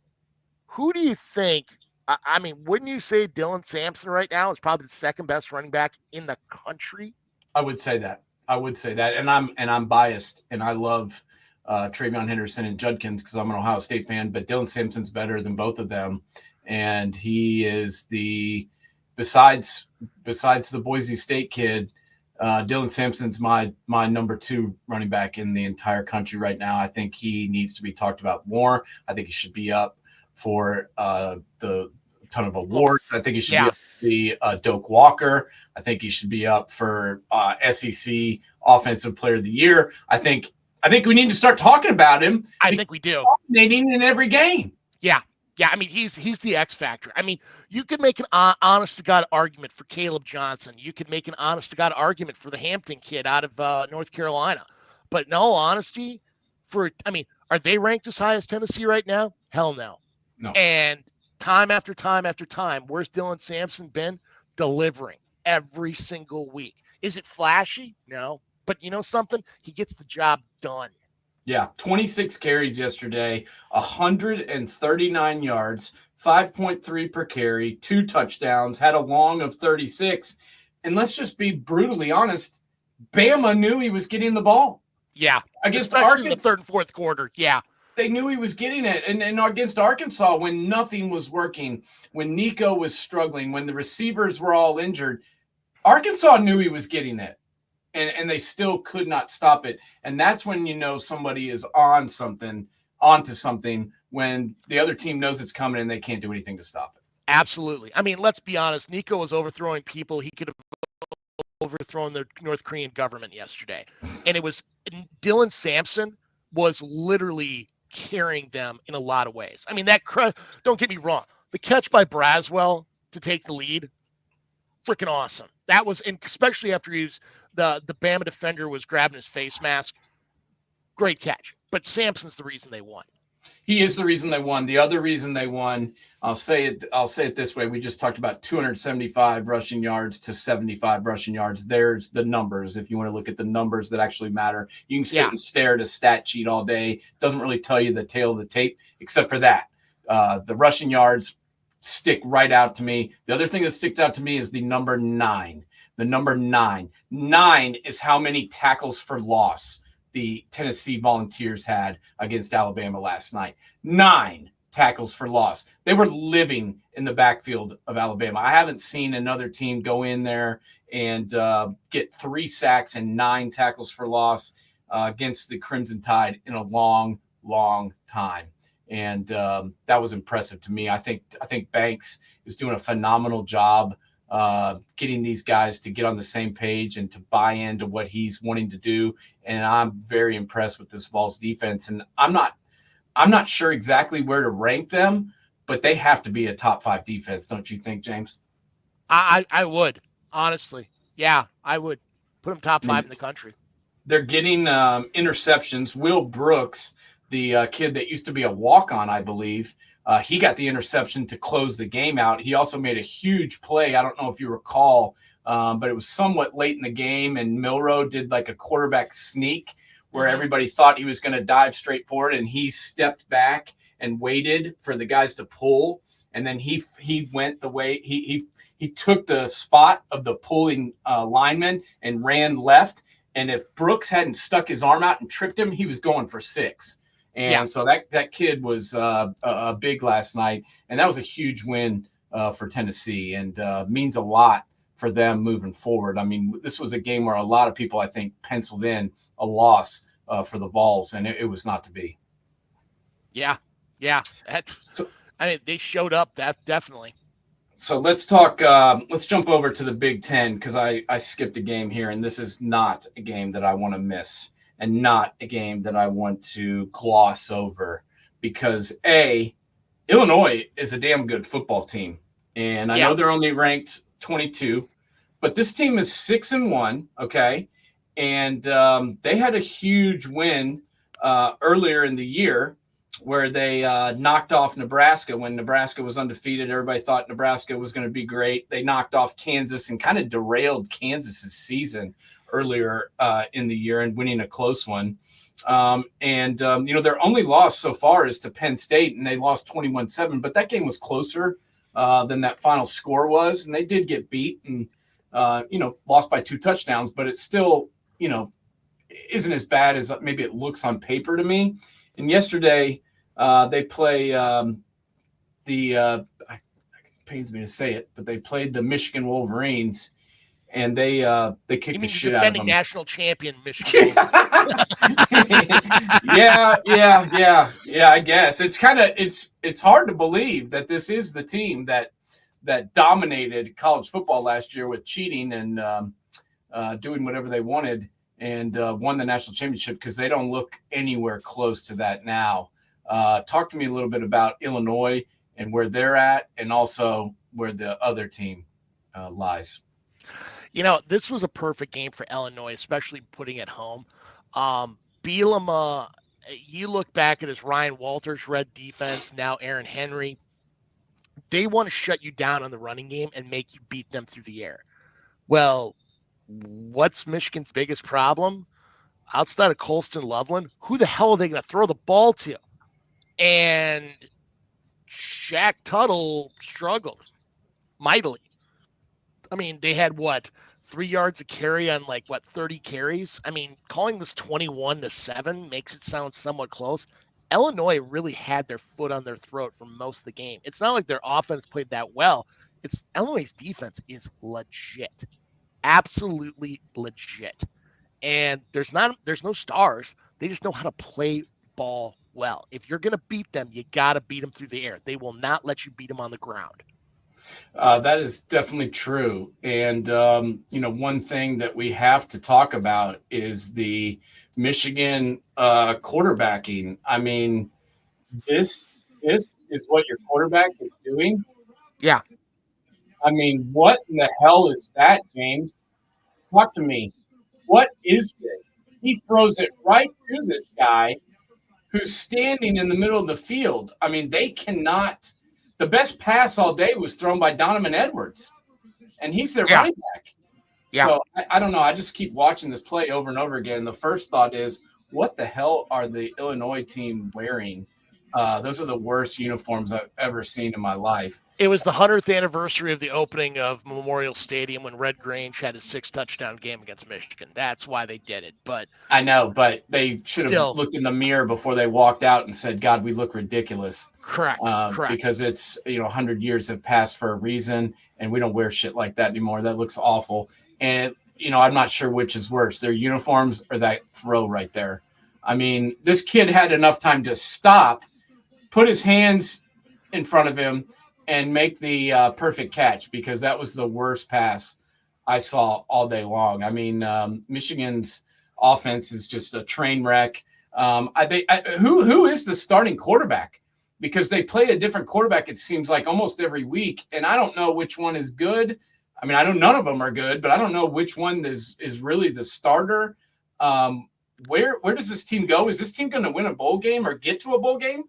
who do you think I mean, wouldn't you say Dylan Sampson right now is probably the second best running back in the country? I would say that. And I'm biased, and I love Travion Henderson and Judkins because I'm an Ohio State fan. But Dylan Sampson's better than both of them, and he is besides the Boise State kid. Dylan Sampson's my number 2 running back in the entire country right now. I think he needs to be talked about more. I think he should be up for the ton of awards. I think he should be up for the Doak Walker. I think he should be up for SEC Offensive Player of the Year. I think we need to start talking about him. I think we do. Dominating in every game. Yeah. Yeah, I mean, he's the X factor. I mean, you could make an honest-to-God argument for Caleb Johnson. You could make an honest-to-God argument for the Hampton kid out of North Carolina. But in all honesty, are they ranked as high as Tennessee right now? Hell no. No. And time after time after time, where's Dylan Sampson been? Delivering every single week. Is it flashy? No. But you know something? He gets the job done. Yeah, 26 carries yesterday, 139 yards, 5.3 per carry, 2 touchdowns, had a long of 36. And let's just be brutally honest, Bama knew he was getting the ball. Yeah, against especially Arkansas, in the third and fourth quarter. Yeah, they knew he was getting it. And against Arkansas, when nothing was working, when Nico was struggling, when the receivers were all injured, Arkansas knew he was getting it. And they still could not stop it. And that's when you know somebody is onto something when the other team knows it's coming and they can't do anything to stop it. Absolutely. I mean, let's be honest. Nico was overthrowing people. He could have overthrown the North Korean government yesterday. And it was Dylan Sampson was literally carrying them in a lot of ways. I mean, don't get me wrong. The catch by Braswell to take the lead, freaking awesome. That was, and especially after the Bama defender was grabbing his face mask. Great catch. But Sampson's the reason they won. He is the reason they won. The other reason they won, I'll say it this way. We just talked about 275 rushing yards to 75 rushing yards. There's the numbers. If you want to look at the numbers that actually matter, you can sit and stare at a stat sheet all day. Doesn't really tell you the tail of the tape, except for that. The rushing yards stick right out to me. The other thing that sticks out to me is the number 9. The number 9. 9 is how many tackles for loss the Tennessee Volunteers had against Alabama last night. 9 tackles for loss. They were living in the backfield of Alabama. I haven't seen another team go in there and get 3 sacks and 9 tackles for loss against the Crimson Tide in a long, long time. And that was impressive to me. I think Banks is doing a phenomenal job getting these guys to get on the same page and to buy into what he's wanting to do. And I'm very impressed with this Vols defense. And I'm not sure exactly where to rank them, but they have to be a top 5 defense, don't you think, James? I would, honestly. Yeah, I would put them top 5 in the country. They're getting interceptions. Will Brooks, the kid that used to be a walk-on, I believe, he got the interception to close the game out. He also made a huge play. I don't know if you recall, but it was somewhat late in the game, and Milroe did like a quarterback sneak where everybody thought he was going to dive straight forward, and he stepped back and waited for the guys to pull, and then he went the way he took the spot of the pulling lineman and ran left. And if Brooks hadn't stuck his arm out and tripped him, he was going for 6. And so that kid was big last night, and that was a huge win for Tennessee, and means a lot for them moving forward. I mean, this was a game where a lot of people, I think, penciled in a loss for the Vols, and it was not to be. Yeah. I mean, they showed up. That definitely. So let's talk. Let's jump over to the Big Ten because I skipped a game here, and this is not a game that I want to miss. And not a game that I want to gloss over because Illinois is a damn good football team. And I know they're only ranked 22, but this team is 6-1. Okay. And they had a huge win earlier in the year where they knocked off Nebraska when Nebraska was undefeated. Everybody thought Nebraska was going to be great. They knocked off Kansas and kind of derailed Kansas's season earlier in the year and winning a close one. Their only loss so far is to Penn State, and they lost 21-7, but that game was closer than that final score was. And they did get beat and, lost by 2 touchdowns, but it's still, isn't as bad as maybe it looks on paper to me. And yesterday they play it pains me to say it, but they played the Michigan Wolverines, and they kicked the shit out of them. Defending national champion Michigan. yeah, I guess it's hard to believe that this is the team that dominated college football last year with cheating and doing whatever they wanted and won the national championship, because they don't look anywhere close to that now. Talk to me a little bit about Illinois and where they're at, and also where the other team lies. This was a perfect game for Illinois, especially putting it home. Bielema, you look back at his Ryan Walters red defense, now Aaron Henry. They want to shut you down on the running game and make you beat them through the air. Well, what's Michigan's biggest problem? Outside of Colston Loveland, who the hell are they going to throw the ball to? And Shaq Tuttle struggled mightily. I mean, they had 3 yards a carry on 30 carries. I mean, calling this 21-7 makes it sound somewhat close. Illinois really had their foot on their throat for most of the game. It's not like their offense played that well. It's Illinois' defense is legit, absolutely legit. And there's no stars. They just know how to play ball well. If you're going to beat them, you got to beat them through the air. They will not let you beat them on the ground. That is definitely true. And, one thing that we have to talk about is the Michigan quarterbacking. I mean, this is what your quarterback is doing. Yeah. I mean, what in the hell is that, James? Talk to me. What is this? He throws it right to this guy who's standing in the middle of the field. I mean, they cannot. The best pass all day was thrown by Donovan Edwards, and he's their running back. Yeah. So I don't know. I just keep watching this play over and over again. And the first thought is, what the hell are the Illinois team wearing? Those are the worst uniforms I've ever seen in my life. It was the 100th anniversary of the opening of Memorial Stadium when Red Grange had a 6-touchdown game against Michigan. That's why they did it. But I know, but they should have looked in the mirror before they walked out and said, God, we look ridiculous. Correct. Because it's, 100 years have passed for a reason, and we don't wear shit like that anymore. That looks awful. And, I'm not sure which is worse, their uniforms or that throw right there. I mean, this kid had enough time to stop, put his hands in front of him, and make the perfect catch, because that was the worst pass I saw all day long. I mean, Michigan's offense is just a train wreck. Who is the starting quarterback? Because they play a different quarterback, it seems like, almost every week, and I don't know which one is good. I mean, none of them are good, but I don't know which one is really the starter. Where does this team go? Is this team going to win a bowl game or get to a bowl game?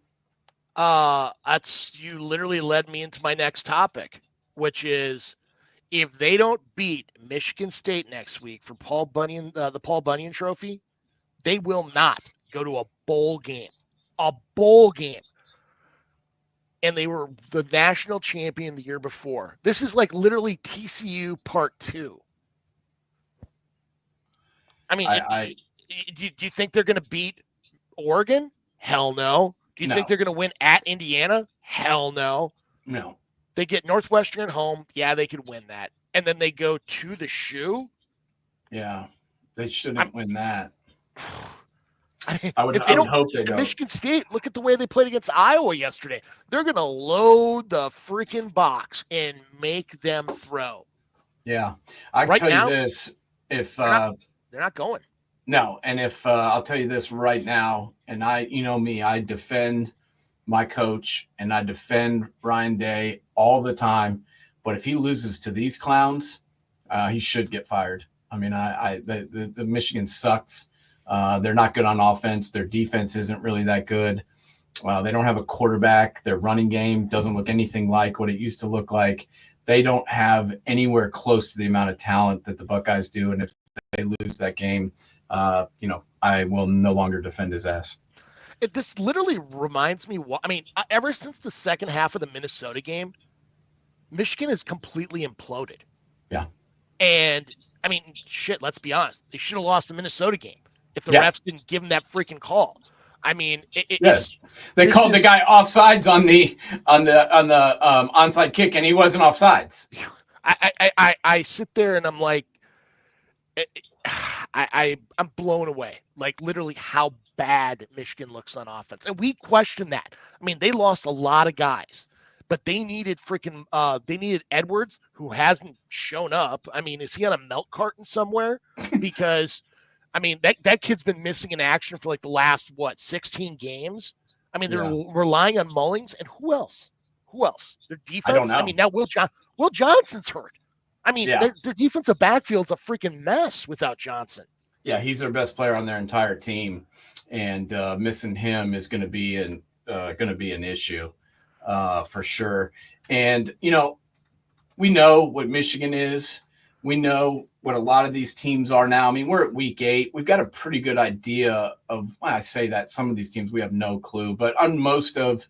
You literally led me into my next topic, which is if they don't beat Michigan State next week for Paul Bunyan, the Paul Bunyan Trophy, they will not go to a bowl game. A bowl game. And they were the national champion the year before. This is like literally TCU Part 2. I mean, do you think they're going to beat Oregon? Hell no. Do you think they're going to win at Indiana? Hell no. No. They get Northwestern at home. Yeah, they could win that. And then they go to the shoe. Yeah, they shouldn't win that. I would hope they don't. Michigan State, look at the way they played against Iowa yesterday. They're going to load the freaking box and make them throw. Yeah. I can tell you this. If they're not going. No, and if I'll tell you this right now, and me, I defend my coach and I defend Ryan Day all the time. But if he loses to these clowns, he should get fired. I mean, the Michigan sucks. They're not good on offense. Their defense isn't really that good. They don't have a quarterback. Their running game doesn't look anything like what it used to look like. They don't have anywhere close to the amount of talent that the Buckeyes do. And if they lose that game, I will no longer defend his ass. This literally reminds me, ever since the second half of the Minnesota game, Michigan is completely imploded. Yeah. And I mean, shit, let's be honest. They should have lost the Minnesota game if the Yeah. refs didn't give them that freaking call. I mean, Yes. They called the guy offsides on the onside kick, and he wasn't offsides. I sit there and I'm like, I'm blown away. Like literally how bad Michigan looks on offense. And we question that. I mean, they lost a lot of guys, but they needed they needed Edwards, who hasn't shown up. I mean, is he on a milk carton somewhere? Because I mean, that kid's been missing in action for like the last 16 games. I mean, they're relying on Mullings, and who else? Their defense. I don't know. I mean, now Will Johnson's hurt. I mean, their defensive backfield's a freaking mess without Johnson. Yeah, he's their best player on their entire team, and missing him is going to be an issue for sure. And we know what Michigan is. We know what a lot of these teams are now. I mean, we're at week 8. We've got a pretty good idea of. Well, I say that some of these teams we have no clue, but on most of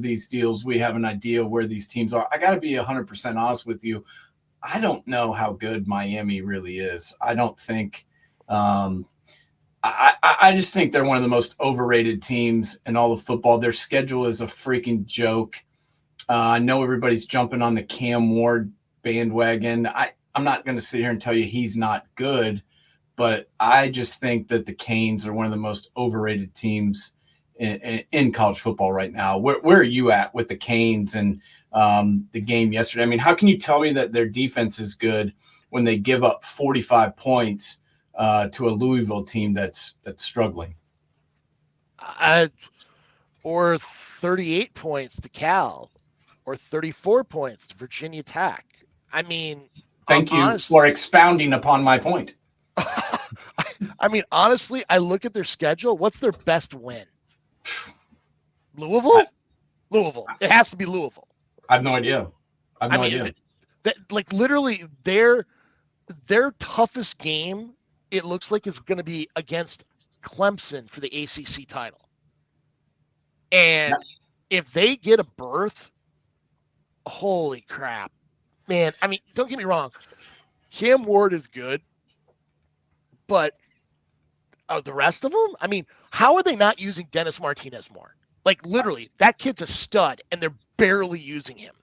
these deals, we have an idea of where these teams are. I got to be 100% honest with you. I don't know how good Miami really is. I don't think. I just think they're one of the most overrated teams in all of football. Their schedule is a freaking joke. I know everybody's jumping on the Cam Ward bandwagon. I'm not going to sit here and tell you he's not good, but I just think that the Canes are one of the most overrated teams in college football right now. Where are you at with the Canes and the game yesterday? I mean, how can you tell me that their defense is good when they give up 45 points to a Louisville team that's struggling? Or 38 points to Cal, or 34 points to Virginia Tech. I mean, thank you for expounding upon my point. I mean, honestly, I look at their schedule. What's their best win? Louisville? Louisville. It has to be Louisville. I have no idea. I mean, like literally their toughest game, it looks like, is going to be against Clemson for the ACC title. And if they get a berth, holy crap, man. I mean, don't get me wrong. Cam Ward is good, but the rest of them, I mean, how are they not using Dennis Martinez more? Like literally, that kid's a stud, and they're barely using him.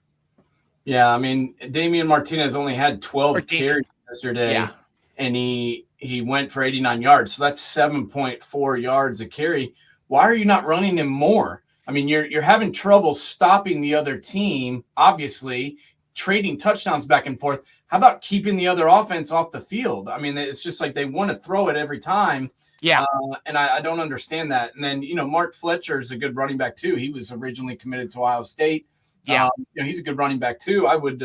Yeah, I mean, Damian Martinez only had 12 carries yesterday, and he went for 89 yards. So that's 7.4 yards a carry. Why are you not running him more? I mean, you're having trouble stopping the other team, obviously, trading touchdowns back and forth. How about keeping the other offense off the field? I mean, it's just like they want to throw it every time. Yeah. And I don't understand that. And then, Mark Fletcher is a good running back too. He was originally committed to Ohio State. Yeah. He's a good running back too. I would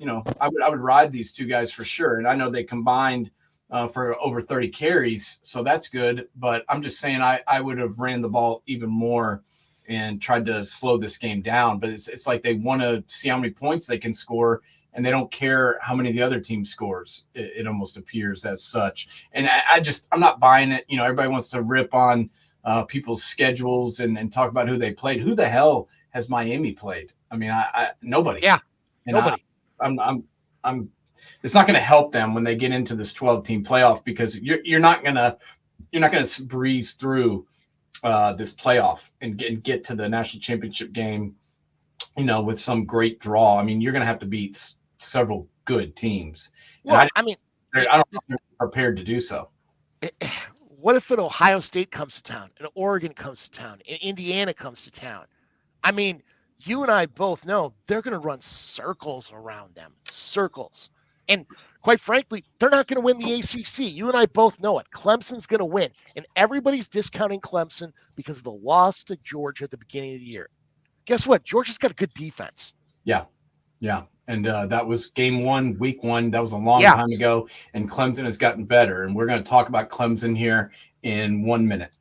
ride these two guys for sure. And I know they combined for over 30 carries, so that's good. But I'm just saying I would have ran the ball even more and tried to slow this game down. But it's like they want to see how many points they can score, and they don't care how many the other team scores. It almost appears as such. And I'm not buying it. Everybody wants to rip on people's schedules and talk about who they played. Who the hell has Miami played? I mean, nobody. Yeah, and nobody. I'm. It's not going to help them when they get into this 12-team playoff, because you're not gonna breeze through this playoff and get to the national championship game, with some great draw. I mean, you're going to have to beat several good teams. Well, I don't know if they're prepared to do so. What if an Ohio State comes to town, and Oregon comes to town, and Indiana comes to town? I mean, you and I both know they're going to run circles around them, circles. And quite frankly, they're not going to win the ACC. You and I both know it. Clemson's going to win. And everybody's discounting Clemson because of the loss to Georgia at the beginning of the year. Guess what? Georgia's got a good defense. Yeah. And that was game 1, week 1. That was a long time ago. And Clemson has gotten better. And we're going to talk about Clemson here in 1 minute.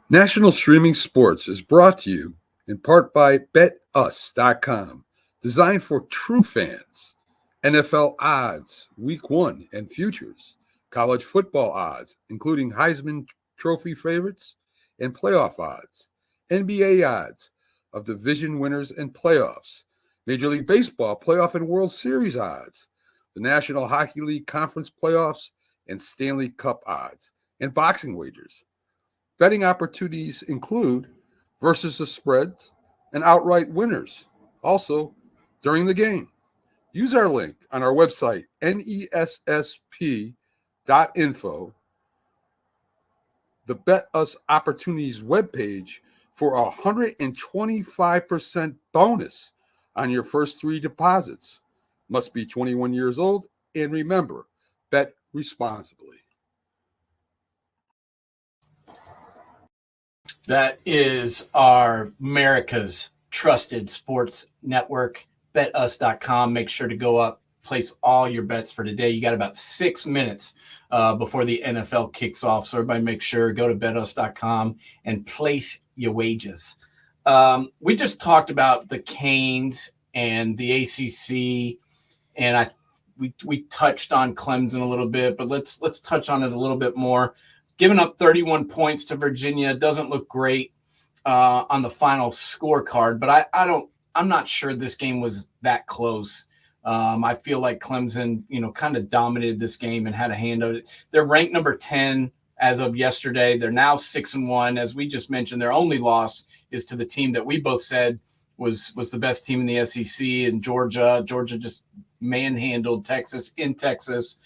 National Streaming Sports is brought to you in part by BetUs.com. Designed for true fans. NFL odds, week 1 and futures. College football odds, including Heisman Trophy favorites and playoff odds. NBA odds, of division winners and playoffs, Major League Baseball playoff and World Series odds, the National Hockey League Conference playoffs, and Stanley Cup odds, and boxing wagers. Betting opportunities include versus the spreads and outright winners, also during the game. Use our link on our website, nessp.info, the Bet Us Opportunities webpage, for a 125% bonus on your first 3 deposits. Must be 21 years old, and remember, bet responsibly. That is our America's trusted sports network, betus.com. Make sure to go up, place all your bets for today. You got about 6 minutes before the NFL kicks off. So everybody make sure, go to betus.com and place your wages. We just talked about the Canes and the ACC, and we touched on Clemson a little bit, but let's touch on it a little bit more. Giving up 31 points to Virginia doesn't look great on the final scorecard, but I'm not sure this game was that close. I feel like Clemson, kind of dominated this game and had a hand on it. They're ranked number 10 as of yesterday. They're now 6-1. As we just mentioned, their only loss is to the team that we both said was the best team in the SEC, and Georgia. Georgia just manhandled Texas in Texas.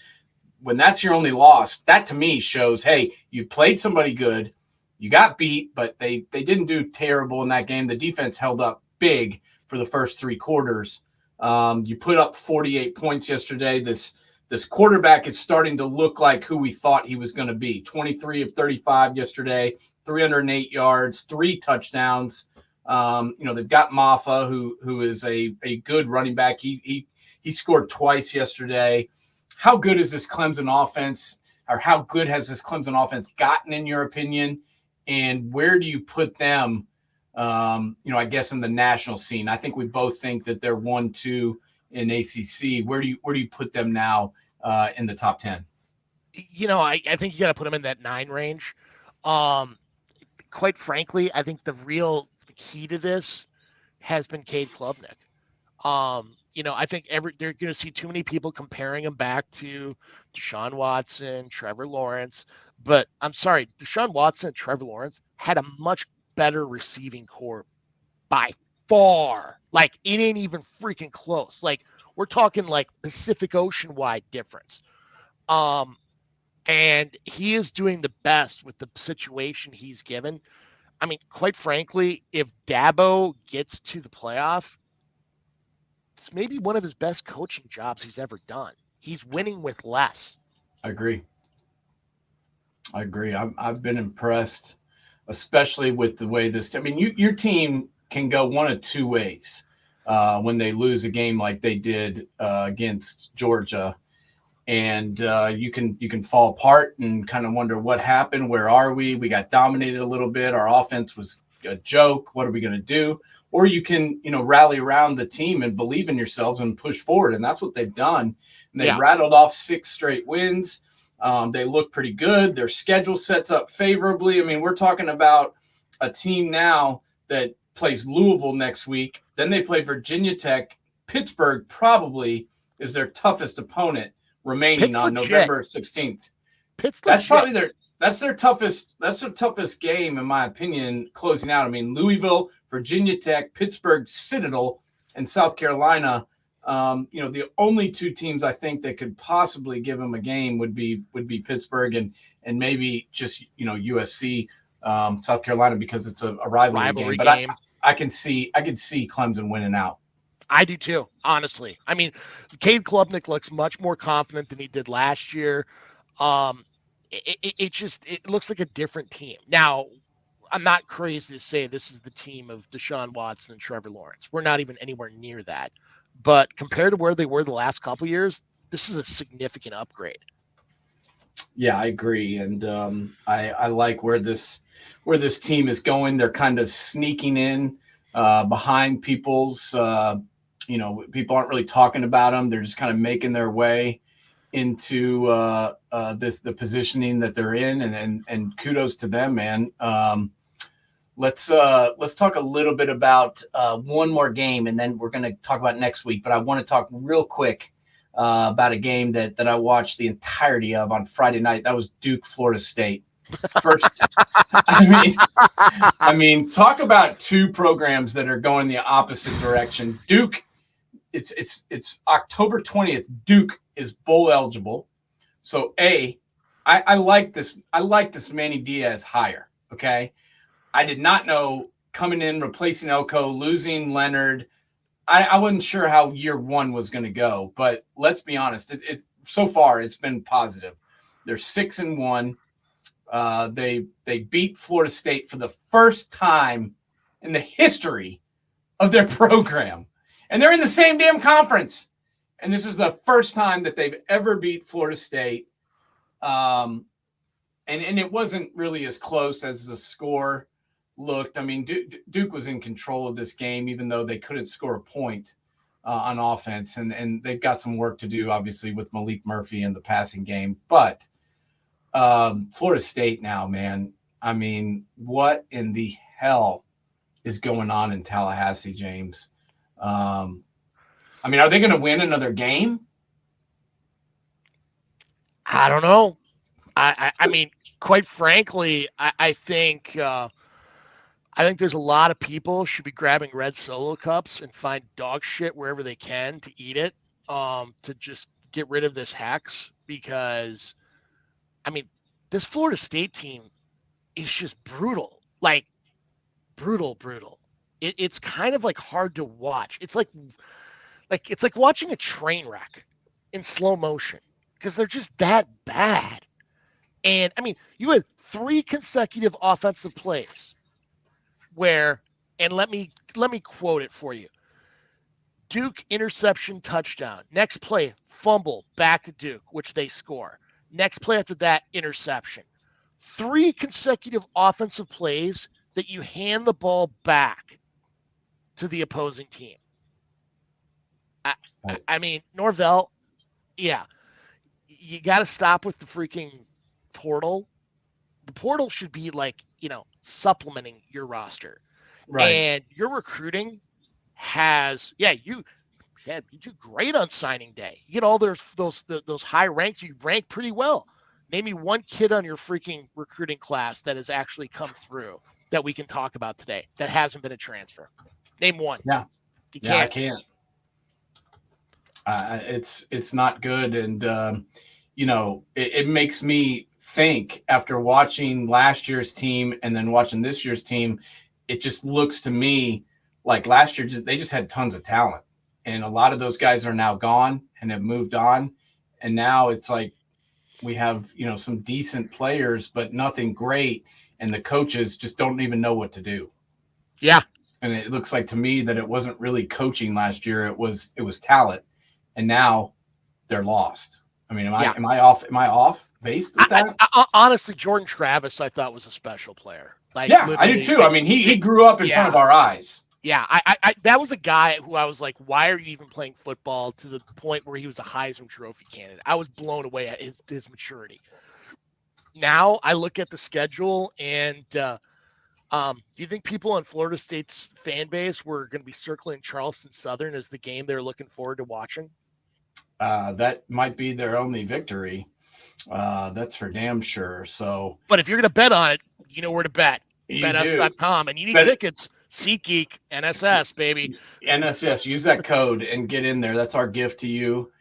When that's your only loss, that to me shows, hey, you played somebody good, you got beat, but they didn't do terrible in that game. The defense held up big for the first 3 quarters. You put up 48 points yesterday. This quarterback is starting to look like who we thought he was going to be. 23 of 35 yesterday, 308 yards, 3 touchdowns. They've got Maffa, who is a good running back. He scored twice yesterday. How good is this Clemson offense, or how good has this Clemson offense gotten, in your opinion? And where do you put them, I guess, in the national scene? I think we both think that they're 1-2 in ACC. Where do you put them now in the top 10? I think you got to put them in that 9 range. Quite frankly, I think the key to this has been Cade Klubnik. I think they're going to see too many people comparing him back to Deshaun Watson, Trevor Lawrence. But I'm sorry, Deshaun Watson and Trevor Lawrence had a much better receiving core by far. Like, it ain't even freaking close. Like, we're talking like Pacific Ocean wide difference. And he is doing the best with the situation he's given. I mean, quite frankly, if Dabo gets to the playoff, it's maybe one of his best coaching jobs he's ever done. He's winning with less. I agree. I've been impressed, especially with the way your team can go one of 2 ways when they lose a game like they did against Georgia. And you can fall apart and kind of wonder what happened. Where are we? We got dominated a little bit. Our offense was a joke. What are we going to do? Or you can, rally around the team and believe in yourselves and push forward. And that's what they've done. And they've rattled off 6 straight wins. They look pretty good. Their schedule sets up favorably. I mean, we're talking about a team now that plays Louisville next week. Then they play Virginia Tech. Pittsburgh probably is their toughest opponent remaining on November 16th. That's probably their toughest game, in my opinion, closing out. I mean, Louisville, Virginia Tech, Pittsburgh, Citadel, and South Carolina. The only 2 teams I think that could possibly give them a game would be Pittsburgh and maybe just USC, South Carolina, because it's a rivalry game. But I can see Clemson winning out. I do too, honestly. I mean, Cade Klubnik looks much more confident than he did last year. It looks like a different team. Now, I'm not crazy to say this is the team of Deshaun Watson and Trevor Lawrence. We're not even anywhere near that. But compared to where they were the last couple of years, this is a significant upgrade. Yeah, I agree. And I like where this team is going. They're kind of sneaking in behind people's people aren't really talking about them. They're just kind of making their way into the positioning that they're in, and kudos to them, man. let's talk a little bit about one more game, and then we're going to talk about next week. But I want to talk real quick about a game that I watched the entirety of on Friday night. That was Duke, Florida State. First, I mean, talk about two programs that are going the opposite direction. Duke, it's October 20th. Duke is bowl eligible. So I like this. I like this Manny Diaz hire. Okay. I did not know coming in, replacing Elko, losing Leonard. I wasn't sure how year one was going to go, but let's be honest. It's so far it's been positive. They're 6-1. They beat Florida State for the first time in the history of their program, and they're in the same damn conference. And this is the first time that they've ever beat Florida State. And it wasn't really as close as the score looked. I mean, Duke was in control of this game, even though they couldn't score a point on offense. And they've got some work to do, obviously, with Malik Murphy in the passing game. But Florida State now, man, I mean, what in the hell is going on in Tallahassee, James? I mean, are they going to win another game? I don't know. I mean, quite frankly, I think there's a lot of people should be grabbing red Solo cups and find dog shit wherever they can to eat it, to just get rid of this hex, because, I mean, this Florida State team is just brutal, like brutal. It's kind of like hard to watch. It's like watching a train wreck in slow motion, because they're just that bad. And I mean, you had 3 consecutive offensive plays where, and let me quote it for you. Duke interception touchdown. Next play, fumble back to Duke, which they score. Next play after that, interception. 3 consecutive offensive plays that you hand the ball back to the opposing team. I mean, Norvell, yeah, you got to stop with the freaking portal. The portal should be like, supplementing your roster. Right. And your recruiting has, you do great on signing day. You get all those high ranks. You rank pretty well. Name me one kid on your freaking recruiting class that has actually come through that we can talk about today that hasn't been a transfer. Name one. Yeah. You can't. I can't. It's not good. And, it makes me think, after watching last year's team and then watching this year's team, it just looks to me like last year they just had tons of talent. And a lot of those guys are now gone and have moved on. And now it's like we have, some decent players, but nothing great. And the coaches just don't even know what to do. Yeah. And it looks like to me that it wasn't really coaching last year. It was talent. And now they're lost. I mean, am I off? Am I off base with that? I honestly, Jordan Travis, I thought was a special player. Like, yeah, I do too. I mean, he grew up in front of our eyes. Yeah, I that was a guy who I was like, why are you even playing football, to the point where he was a Heisman Trophy candidate. I was blown away at his maturity. Now I look at the schedule, and do you think people on Florida State's fan base were going to be circling Charleston Southern as the game they're looking forward to watching? That might be their only victory. That's for damn sure. So, but if you're going to bet on it, you know where to bet. BetUs.com, and you need tickets. SeatGeek, NSS, baby. NSS, use that code and get in there. That's our gift to you.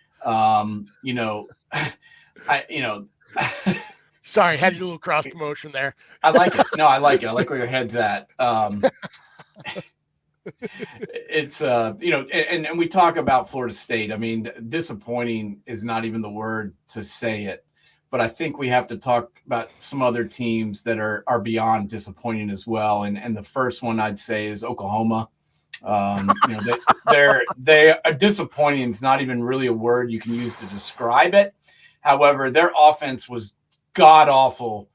Sorry, had to do a little cross promotion there. I like it. No, I like it. I like where your head's at. It's and we talk about Florida State. I mean, disappointing is not even the word to say it, but I think we have to talk about some other teams that are beyond disappointing as well. And the first one I'd say is Oklahoma. They are disappointing. It's not even really a word you can use to describe it. However, their offense was god awful,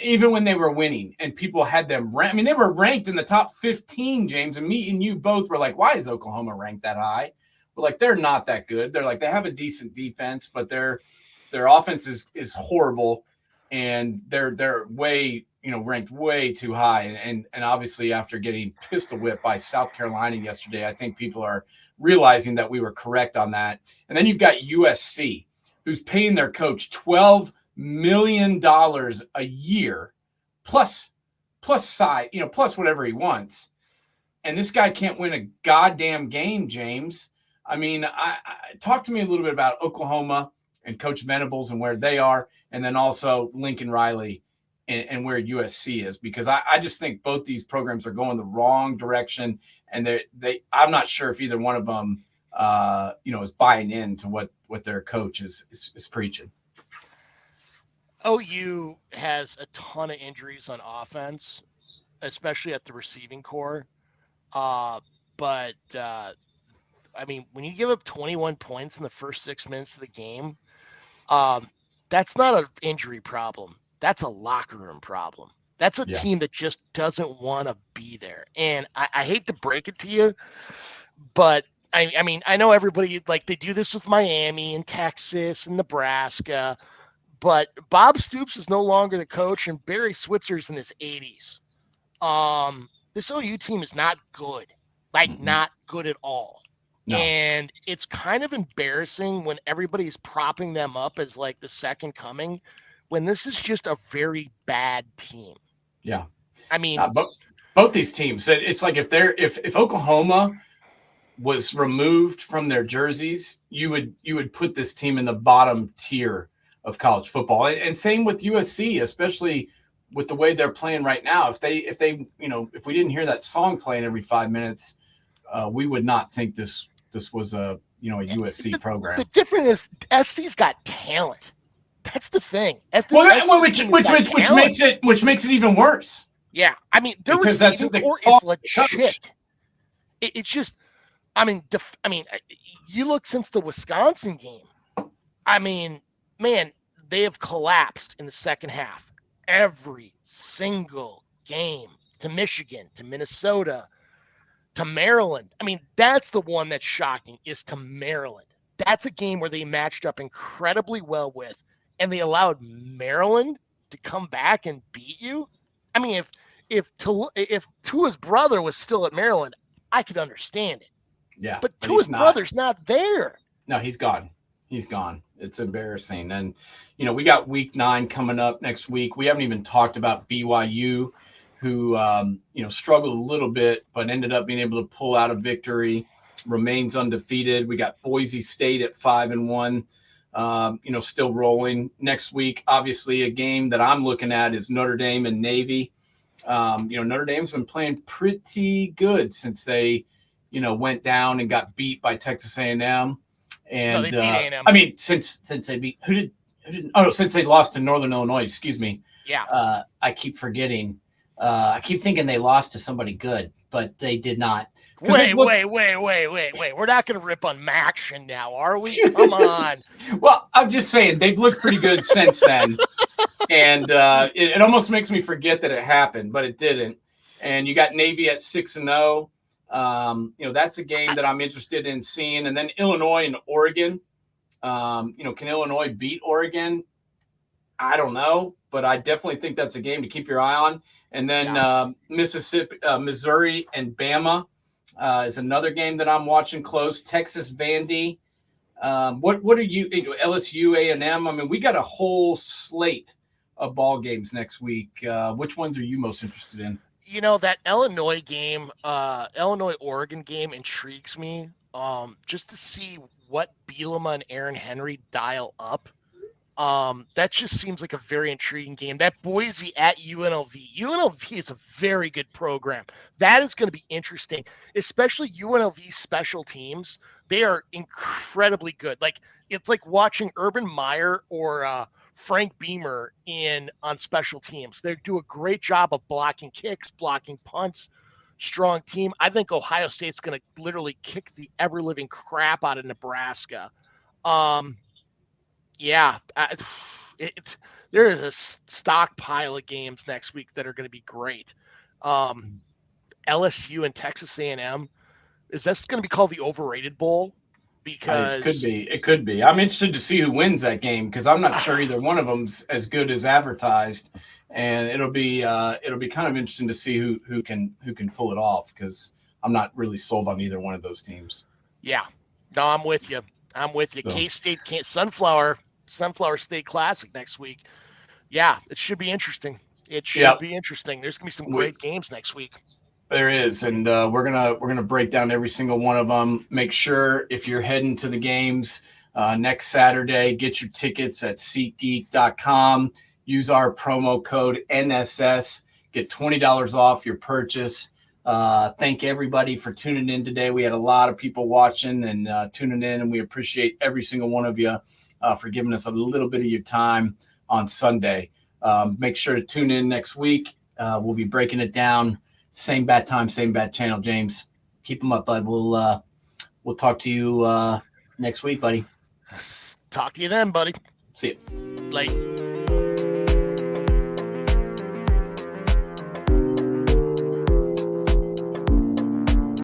even when they were winning, and people had them ranked. I mean, they were ranked in the top 15, James, and me and you both were like, why is Oklahoma ranked that high? We're like, they're not that good. They're like, they have a decent defense, but their offense is horrible, and they're way ranked way too high. And obviously after getting pistol whipped by South Carolina yesterday, I think people are realizing that we were correct on that. And then you've got USC, who's paying their coach $12 million a year plus side, plus whatever he wants. And this guy can't win a goddamn game, James. I mean, I talk to me a little bit about Oklahoma and Coach Venables and where they are, and then also Lincoln Riley and where USC is, because I just think both these programs are going the wrong direction, and I'm not sure if either one of them, is buying into what their coach is preaching. OU has a ton of injuries on offense, especially at the receiving core. But I mean, when you give up 21 points in the first 6 minutes of the game, that's not an injury problem. That's a locker room problem. That's a team that just doesn't want to be there. And I hate to break it to you, but I mean, I know everybody, like, they do this with Miami and Texas and Nebraska, but Bob Stoops is no longer the coach, and Barry Switzer's in his 80s. This OU team is not good, not good at all. No. And it's kind of embarrassing when everybody's propping them up as like the second coming, when this is just a very bad team. Yeah. I mean, both these teams, it's like if Oklahoma was removed from their jerseys, you would put this team in the bottom tier of college football. And same with USC, especially with the way they're playing right now. If we didn't hear that song playing every 5 minutes, we would not think this was a USC program. The difference is SC's got talent. That's the thing. Which makes it even worse. Yeah, I mean, their receiving core is legit. It's just, I mean, you look since the Wisconsin game. I mean, man, they have collapsed in the second half. Every single game, to Michigan, to Minnesota, to Maryland. I mean, that's the one that's shocking, is to Maryland. That's a game where they matched up incredibly well with, and they allowed Maryland to come back and beat you. I mean, if Tua's brother was still at Maryland, I could understand it. Yeah, but Tua's brother's not there. No, he's gone. He's gone. It's embarrassing. And, we got week 9 coming up next week. We haven't even talked about BYU, who, struggled a little bit, but ended up being able to pull out a victory, remains undefeated. We got Boise State at 5-1, still rolling. Next week, obviously, a game that I'm looking at is Notre Dame and Navy. Notre Dame's been playing pretty good since they, went down and got beat by Texas A&M. And no, they beat A&M. I mean, since they beat since they lost to Northern Illinois, excuse me. Yeah. I keep forgetting. I keep thinking they lost to somebody good, but they did not. Wait. We're not going to rip on Maction now, are we? Come on. Well, I'm just saying they've looked pretty good since then. And it almost makes me forget that it happened, but it didn't. And you got Navy at 6-0. That's a game that I'm interested in seeing. And then Illinois and Oregon. Can Illinois beat Oregon? I don't know, but I definitely think that's a game to keep your eye on. And then Missouri and Bama is another game that I'm watching close. Texas Vandy. What are you, LSU, A&M? I mean, we got a whole slate of ball games next week. Which ones are you most interested in? That Illinois game, Illinois-Oregon game intrigues me, just to see what Bielema and Aaron Henry dial up. That just seems like a very intriguing game. That Boise at UNLV. UNLV is a very good program. That is going to be interesting, especially UNLV special teams. They are incredibly good. Like, it's like watching Urban Meyer or Frank Beamer on special teams. They do a great job of blocking kicks, blocking punts. Strong team. I think Ohio State's going to literally kick the ever-living crap out of Nebraska. There is a stockpile of games next week that are going to be great. LSU and Texas A&M. Is this going to be called the Overrated Bowl? because It could be. I'm interested to see who wins that game because I'm not sure either one of them's as good as advertised, and it'll be kind of interesting to see who can pull it off because I'm not really sold on either one of those teams. Yeah, no, I'm with you. So. K-State can't Sunflower State Classic next week. Yeah, it should be interesting. It should be interesting. There's gonna be some great games next week. There is, and we're gonna break down every single one of them. Make sure if you're heading to the games next Saturday, get your tickets at SeatGeek.com. Use our promo code NSS. Get $20 off your purchase. Thank everybody for tuning in today. We had a lot of people watching and tuning in, and we appreciate every single one of you for giving us a little bit of your time on Sunday. Make sure to tune in next week. We'll be breaking it down. Same bad time, same bad channel, James. Keep them up, bud. We'll talk to you next week, buddy. Talk to you then, buddy. See you. Late.